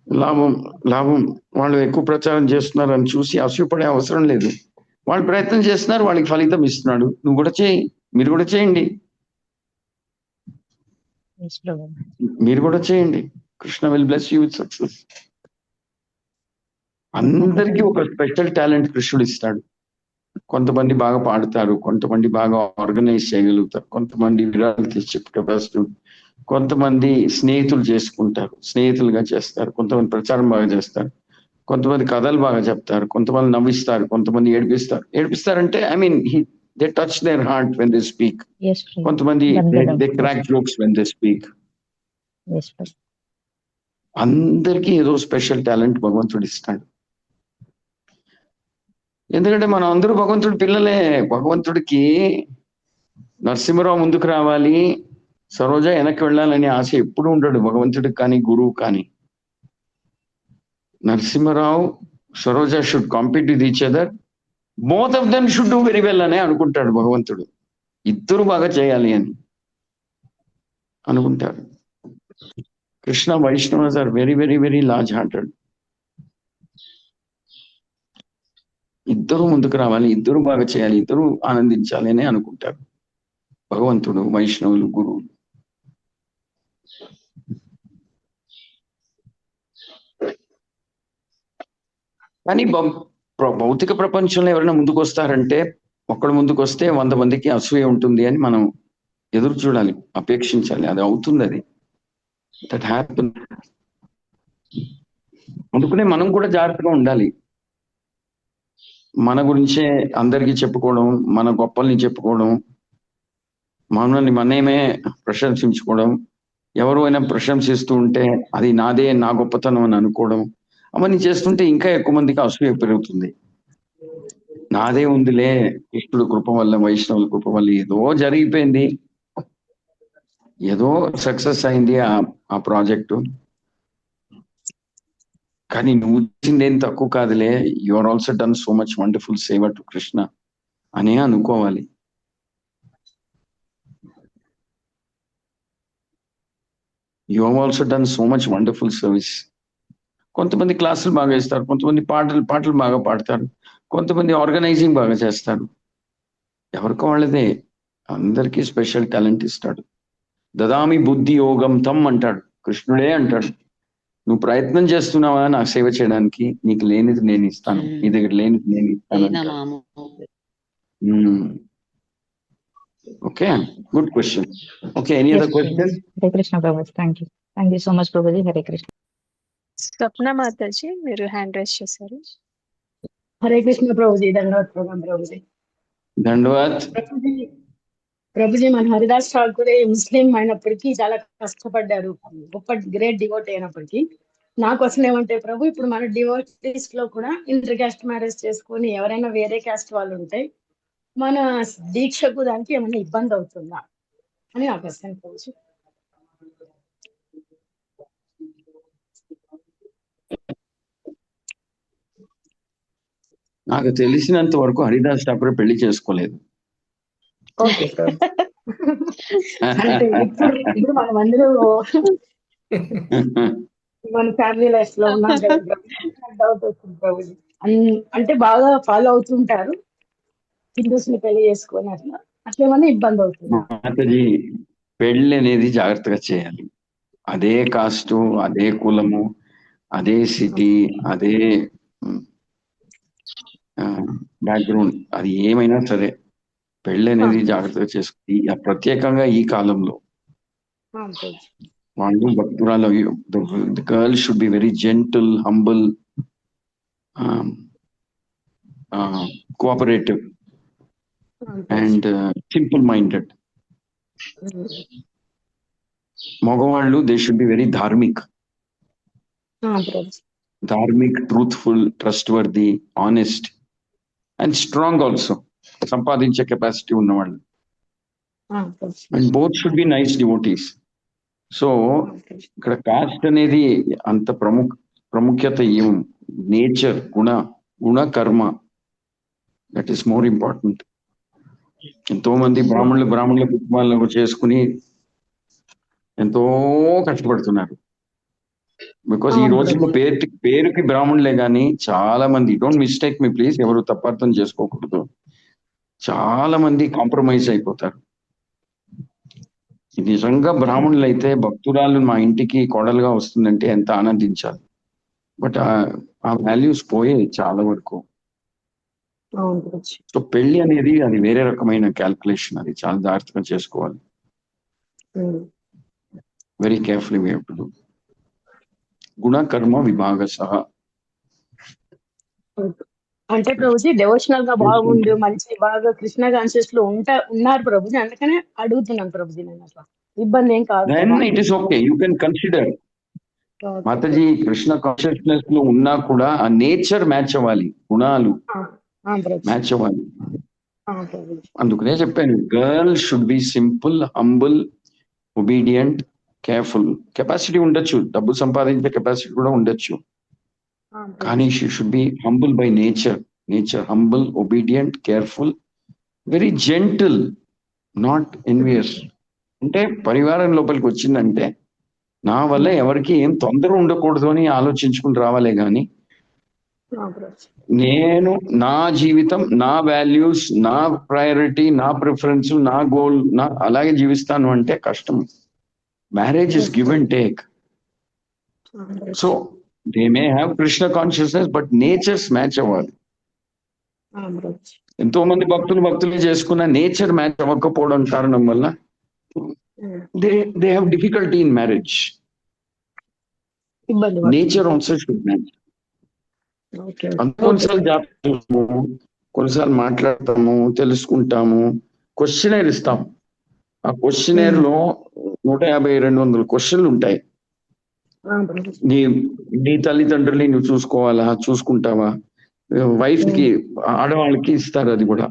లాభం వాళ్ళు ఎక్కువ ప్రచారం చేస్తున్నారు అని చూసి అసూయపడే అవసరం లేదు. వాళ్ళు ప్రయత్నం చేస్తున్నారు, వాళ్ళకి ఫలితం ఇస్తున్నాడు, నువ్వు కూడా చేయి, మీరు కూడా చేయండి, మీరు కూడా చేయండి. Krishna will bless you with success. అందరికీ ఒక స్పెషల్ టాలెంట్ కృష్ణుడు ఇస్తాడు. కొంతమంది బాగా పాడతారు, కొంతమంది బాగా ఆర్గనైజ్ చేయగలుగుతారు, కొంతమంది విరాళాలు తెచ్చే కెపాసిటీ, కొంతమంది స్నేహితులు చేసుకుంటారు, స్నేహితులుగా చేస్తారు, కొంతమంది ప్రచారం బాగా చేస్తారు, కొంతమంది కథలు బాగా చెప్తారు, కొంతమంది నవ్విస్తారు, కొంతమంది ఏడిపిస్తారంటే I mean they touch their heart when they speak. కొంతమంది they crack jokes when they speak. అందరికీ ఏదో స్పెషల్ టాలెంట్ భగవంతుడు ఇస్తాడు. ఎందుకంటే మనం అందరూ భగవంతుడి పిల్లలే. భగవంతుడికి నరసింహరావు ముందుకు రావాలి, సరోజ వెనక్కి వెళ్ళాలని ఆశ ఎప్పుడు ఉండడు భగవంతుడికి కానీ, గురువు కానీ. Narasimharao, Saroja should compete with each other, both of them should do very well అనే అనుకుంటాడు భగవంతుడు. ఇద్దరు బాగా చేయాలి అని అనుకుంటారు. Krishna Vaishnavas are very very very large hearted. ఇద్దరు ముందుకు రావాలి, ఇద్దరు బాగా చేయాలి, ఇద్దరు ఆనందించాలి అని అనుకుంటారు భగవంతుడు, వైష్ణవులు, గురువులు. కానీ భౌతిక ప్రపంచంలో ఎవరైనా ముందుకు వస్తారంటే, ఒక్కడు ముందుకు వస్తే 100 మందికి అసూయ ఉంటుంది అని మనం ఎదురు చూడాలి, అపేక్షించాలి. అది అవుతుంది, అది దట్ హ్యాపన్. అందుకనే మనం కూడా జాగ్రత్తగా ఉండాలి. మన గురించే అందరికీ చెప్పుకోవడం, మన గొప్పల్ని చెప్పుకోవడం, మనల్ని మనమే ప్రశంసించుకోవడం, ఎవరు అయినా ప్రశంసిస్తూ ఉంటే అది నాదే, నా గొప్పతనం అని అనుకోవడం, అవన్నీ చేస్తుంటే ఇంకా ఎక్కువ మందికి అసూయ పెరుగుతుంది. నాదే ఉందిలే, కృష్ణుడు కృప వల్ల, వైష్ణవుల కృప వల్ల ఏదో జరిగిపోయింది, ఏదో సక్సెస్ అయింది ఆ ప్రాజెక్టు, కానీ నువ్వు చేసిందేం తక్కువ కాదులే, you are also done so much wonderful సేవ టు కృష్ణ అనే అనుకోవాలి. You have also done so much wonderful service. కొంతమంది క్లాసులు బాగా ఇస్తారు, కొంతమంది పాటలు బాగా పాడతారు, కొంతమంది ఆర్గనైజింగ్ బాగా చేస్తారు. ఎవరికో వాళ్ళదే, అందరికీ స్పెషల్ టాలెంట్ ఇస్తాడు. దదామి బుద్ధి యోగం తం అంటాడు కృష్ణుడే, అంటాడు నువ్వు ప్రయత్నం చేస్తున్నావా నాకు సేవ చేయడానికి, నీకు లేనిది నేను ఇస్తాను, నీ దగ్గర లేనిది నేను ఇస్తాను. Okay, good question. Okay, any other question? Hare Krishna Prabhuji, thank you so much Prabhuji. Hare Krishna. స్వప్న మాతాజీ, మీరు హ్యాండ్ రైజ్ చేశారు. హరే కృష్ణ ప్రభుజీ, ధన్యవాద్ ప్రభుజీ. ధన్యవాద్ ప్రభుజీ. మన హరిదాస్ ఠాకూర్ ముస్లిం అయినప్పటికీ చాలా కష్టపడ్డారు, గొప్ప గ్రేట్ డివోట్ అయినప్పటికీ. నా క్వశ్చన్ ఏమంటే ప్రభు, ఇప్పుడు మన డివోటీస్ లో కూడా ఇంటర్ క్యాస్ట్ మ్యారేజ్ చేసుకొని ఎవరైనా వేరే క్యాస్ట్ వాళ్ళు ఉంటే మన దీక్షకు దానికి ఏమైనా ఇబ్బంది అవుతుందా? అని నా క్వశ్చన్ ప్రభుజీ. నాకు తెలిసినంత వరకు హరిదాస్ ఠాకూర్ పెళ్లి చేసుకోలేదు. ఓకే ప్రభు. అంటే ఇప్పుడు మనం అందరూ మన ఫ్యామిలీ లైఫ్ లో ఉన్నాం కదా డౌట్ వస్తుంది ప్రభుజీ. అంటే బాగా ఫాలో అవుతుంటారు హిందూస్ ని పెళ్లి చేసుకొని అట్లేమన్నా ఇబ్బంది అవుతుంది. మాతాజీ, పెళ్లి అనేది జాగ్రత్తగా చేయాలి. అదే కాస్టు, అదే కులము, అదే సిటీ, అదే బ్యాక్గ్రౌండ్, అది ఏమైనా సరే పెళ్లి అనేది జాగ్రత్తగా చేసుకుని, ప్రత్యేకంగా ఈ కాలంలో వాళ్ళు భక్తురాలు, the girl should be very gentle, humble, cooperative and simple minded. మగవాళ్ళు దే షుడ్ బి వెరీ ధార్మిక్, truthful, trustworthy, honest and strong also, సంపాదించే కెపాసిటీ ఉన్నవాళ్ళు. And both should be nice devotees. So ఇక్కడ కాస్ట్ అనేది అంత ప్రాముఖ్యత ఏం, nature, గుణ కర్మ, దట్ ఈస్ మోర్ ఇంపార్టెంట్. ఎంతో మంది బ్రాహ్మణుల కుటుంబాలను చేసుకుని ఎంతో కష్టపడుతున్నారు. బికాస్ ఈ రోజుల్లో పేరుకి బ్రాహ్మణులే కానీ చాలా మంది, డోంట్ మిస్టేక్ మీ ప్లీజ్, ఎవరు తప్పార్థం చేసుకోకూడదు, చాలా మంది కాంప్రమైజ్ అయిపోతారు. నిజంగా బ్రాహ్మణులు అయితే భక్తురాలు మా ఇంటికి కోడలుగా వస్తుందంటే ఎంత ఆనందించాలి. బట్ ఆ వాల్యూస్ పోయాయి చాలా వరకు. సో పెళ్లి అనేది అది వేరే రకమైన క్యాల్కులేషన్, అది చాలా జాగ్రత్తగా చేసుకోవాలి. Very carefully we have to do. గుణ కర్మ విభాగశః. అంటే ప్రభుజీ డెవోషనల్ గా బాగుండు, మంచి బాగా కృష్ణ కాన్షియస్ లో ఉన్నారు ప్రభుజీ, అందుకనే అడుగుతున్నాను ప్రభుజీ. నేను అట్లా ఇబ్బంది ఏం కాదు. It is okay, you can consider. Mataji, Krishna consciousness లో ఉన్నా కూడా ఆ నేచర్ మ్యాచ్ అవ్వాలి, గుణాలు మ్యాచ్ అవ్వాలి. అందుకనే చెప్పాను, girl should be simple, humble, obedient, careful. Capacity ఉండొచ్చు, డబ్బు సంపాదించే కెపాసిటీ కూడా ఉండొచ్చు, కానీ she should be humble by nature. Humble, obedient, careful, very gentle, not envious. అంటే పరివారం లోపలికి వచ్చిందంటే నా వల్ల ఎవరికి ఏం తొందర ఉండకూడదు అని ఆలోచించుకుని రావాలే గాని, నేను నా జీవితం, నా వాల్యూస్, నా ప్రయారిటీ, నా ప్రిఫరెన్స్, నా గోల్, అలాగే జీవిస్తాను అంటే కష్టం. Marriage is give and take. So they may have Krishna consciousness, but natures match అవ్వాలి. ఎంతో మంది భక్తులు చేసుకున్న నేచర్ మ్యాచ్ అవ్వకపోవడం కారణం వల్ల they have difficulty in marriage. Nature also should match. కొన్నిసార్లు జాబ్, కొన్నిసార్లు మాట్లాడతాము, తెలుసుకుంటాము, క్వశ్చనర్ ఇస్తాం. ఆ క్వశ్చనర్ లో 150-200 క్వశ్చన్లు ఉంటాయి. నీ తల్లిదండ్రుల్ని నువ్వు చూసుకుంటావా, వైఫ్ కి, ఆడవాళ్ళకి ఇస్తారు అది కూడా.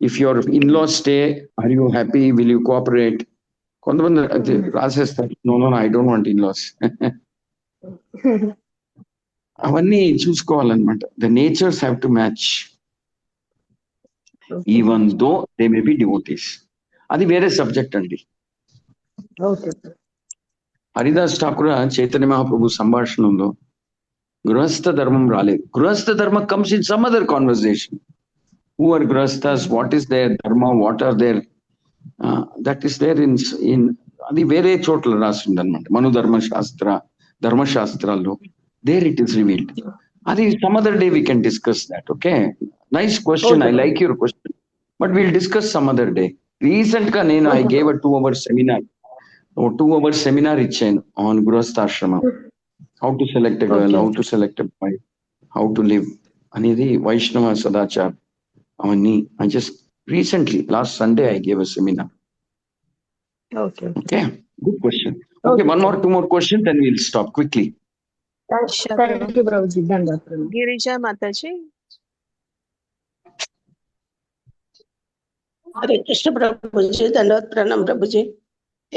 If your in-law stay, are you happy, will you cooperate. కొంతమంది రాసేస్తారు, no I don't want in-laws. అవన్నీ చూసుకోవాలన్నమాట. The natures have to match, even though they may be devotees. అది వేరే సబ్జెక్ట్ అండి. హరిదాస్ ఠాకూర్ చైతన్య మహాప్రభు సంభాషణలో గృహస్థ ధర్మం రాలేదు. గృహస్థ ధర్మం comes in some other conversation. Who are గృహస్థస్, what is their dharma, what are their, that is there in అది వేరే చోట్ల రాసింది అనమాట. ధర్మశాస్త్రాల్లో there it is revealed. Adi some other day we can discuss that. Okay, nice question. I like your question, but we'll discuss some other day. Recent ga nenu I gave a 2-hour seminar. 2-hour seminar ichchanu on Grihastha Ashrama, how to select a girl, how to select a wife, how to live anedi Vaishnava Sadachar avanni. I just recently last Sunday I gave a seminar. Okay, good question. Okay, two more questions, then we'll stop quickly. Thank you, Prabhuji. Girija Mataji. Hare Krishna Prabhuji, దండవత్ ప్రణాం ప్రభుజీ.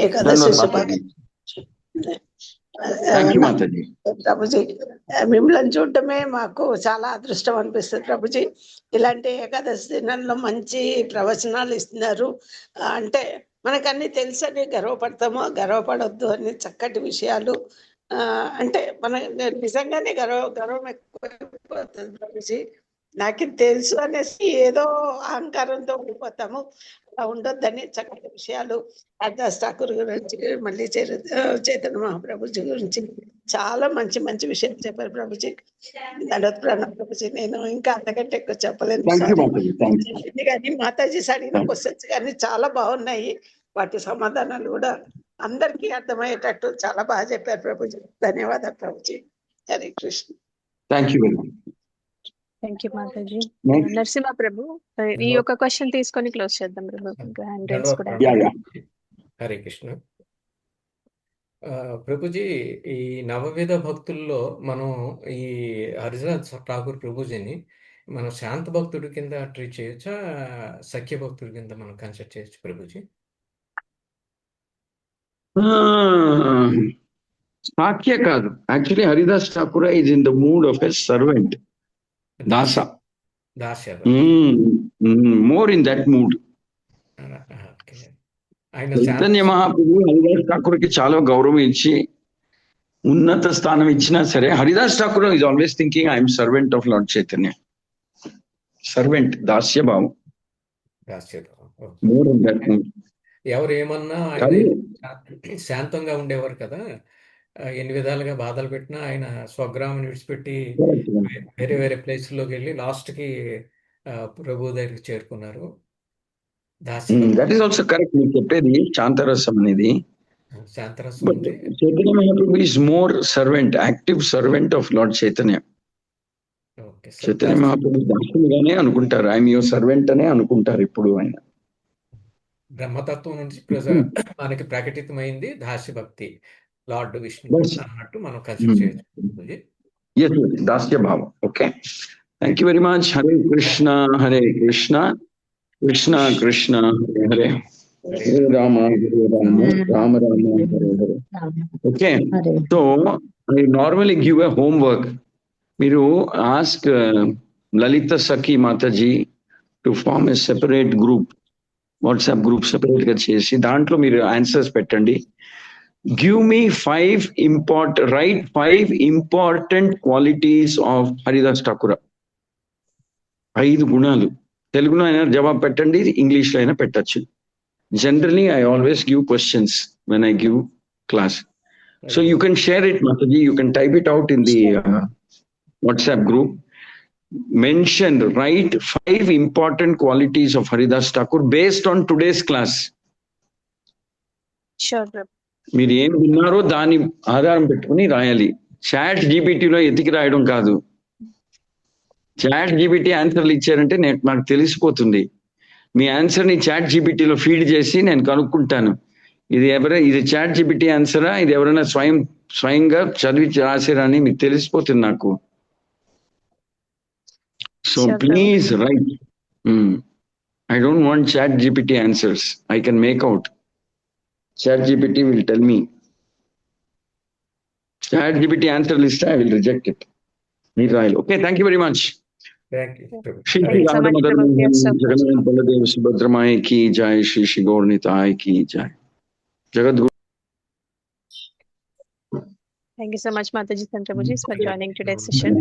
ఏకాదశి ధన్యవాదాలు Mataji. Thank you Mataji. Prabhuji, మిమ్మల్ని చూడటమే మాకు చాలా అదృష్టం అనిపిస్తుంది ప్రభుజీ. ఇలాంటి ఏకాదశి దినాల్లో మంచి ప్రవచనాలు ఇస్తున్నారు. అంటే మనకు అన్ని తెలుసని గర్వపడతామో గర్వపడొద్దు అని చక్కటి విషయాలు. అంటే మన నిజంగానే గర్వం ఎక్కువైపోతుంది ప్రభుజీ. నాకు ఇది తెలుసు అనేసి ఏదో అహంకారంతో ఉండిపోతాము. అలా ఉండొద్దని చక్కటి విషయాలు హరిదాస్ ఠాకూర్ గురించి, మళ్ళీ చైతన్య మహాప్రభుజీ గురించి చాలా మంచి మంచి విషయాలు చెప్పారు ప్రభుజీ. దండోత్ ప్రణామం ప్రభుజీ. నేను ఇంకా అంతకంటే ఎక్కువ చెప్పలేను. Thank you Mataji. Thank you. కానీ మాతాజీ అడిగిన క్వశ్చన్స్ కానీ చాలా బాగున్నాయి. వాటి సమాధానాలు కూడా అందరికీ అర్థమయ్యేటట్టు చాలా బాగా చెప్పారు ప్రభుజీ. ధన్యవాదాలు Prabhuji. Hare Krishna. Thank you very much. Thank you Mataji. Next. Narasimha Prabhu, ఈ యొక్క క్వశ్చన్ తీసుకొని క్లోజ్ చేద్దాం ప్రభు. హ్యాండ్ రైజ్ కూడా యా యా. హరే కృష్ణ. ప్రభుజీ, ఈ నవవిధ భక్తుల్లో మనం ఈ హరిదాస్ ఠాకూర్ ప్రభుజీని మనం శాంత భక్తుడి కింద ట్రీట్ చేయొచ్చా, సఖ్య భక్తుడి కింద మనం కన్సిడర్ చేయొచ్చు ప్రభుజీ? సాఖ్య కాదు. Actually Haridas Thakur is in the mood of a servant, దాస. దాస్య. More in that mood. ఆయన చైతన్య మహాప్రభు హరిదాస్ ఠాకూర్ కి చాలా గౌరవం ఇచ్చి ఉన్నత స్థానం ఇచ్చినా సరే, Haridas Thakur is always thinking I'm servant of lord Chaitanya. Servant, దాస్య భావం. More in that mood. ఎవరు ఏమన్నా ఆయన శాంతంగా ఉండేవారు కదా. ఎన్ని విధాలుగా బాధలు పెట్టినా ఆయన స్వగ్రామం విడిచిపెట్టి వేరే వేరే ప్లేస్లోకి వెళ్ళి లాస్ట్ కి ప్రభు దగ్గరికి చేరుకున్నారు. That is also correct. మీరు చెప్పేది శాంతరసం అనేది. శాంతరసం ఉంది. Chaitanya Mahaprabhu is more servant, active servant of lord Chaitanya. Chaitanya Mahaprabhu దాసులుగానే అనుకుంటారు, ఐఎమ్ యువర్ సర్వెంట్ అనే అనుకుంటారు ఇప్పుడు ఆయన. బ్రహ్మతత్వం నుంచి మనకి ప్రకటితమైంది దాస్య భక్తి, లార్డ్ విష్ణు అన్నట్టు మనం కన్సిడర్ చేయొచ్చు. ఎస్, దాస్య భావం. Okay, thank you very much. Hare Krishna Hare Krishna, Krishna Krishna Hare Hare, Hare Rama Hare Rama, Rama Rama Hare Hare. Okay, so I normally give a homework. మీరు ask Lalita Sakhi Mataji to form a separate group, WhatsApp group separate గా చేసి దాంట్లో మీరు ఆన్సర్స్ పెట్టండి. Give me write 5 important qualities of Haridas Thakur. 5 గుణాలు. తెలుగులో అయినా జవాబు పెట్టండి, ఇంగ్లీష్ లో అయినా పెట్టచ్చు. Generally I always give questions when I give class. So you can share it Mataji, you can type it out in the WhatsApp group. write 5 important qualities of Haridas Thakur based on today's class. Sure. మీరు ఏం విన్నారో దాని ఆధారం పెట్టుకుని రాయాలి. Chat జీపీటీలో ఎతికి రాయడం కాదు. చాట్ జీపీటీ ఆన్సర్లు ఇచ్చారంటే నాకు తెలిసిపోతుంది. మీ ఆన్సర్ని చాట్ జీపీటీలో ఫీడ్ చేసి నేను కనుక్కుంటాను, ఇది చాట్ జీపీటీ ఆన్సరా, ఇది ఎవరైనా స్వయంగా చదివి రాసారా అని మీకు తెలిసిపోతుంది నాకు. So please write. I don't want chat GPT answers. I can make out. Chat GPT will tell me. Chat GPT answer list, I will reject it. Okay, thank you very much. Thank you. Shri Radha Mother Jagannath Baladev Subhadramai ki jai, Shri Shri Gaurnitai ki jai. Jagadguru. Thank you so much, Mataji Santrabuji, for joining today's session.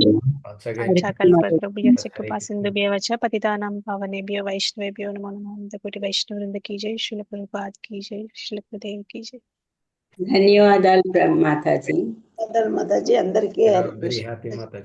Patitanam Pavanebhyo Vaishnavebhyo Namo Namaha. Dakoti Vaishnavrinda ki jai, Srila Prabhupada ki jai, Srila Gurudev ki jai. ధన్యవాదాలు మాతాజీ. మాతాజీ అందరికీ Very happy Mataji.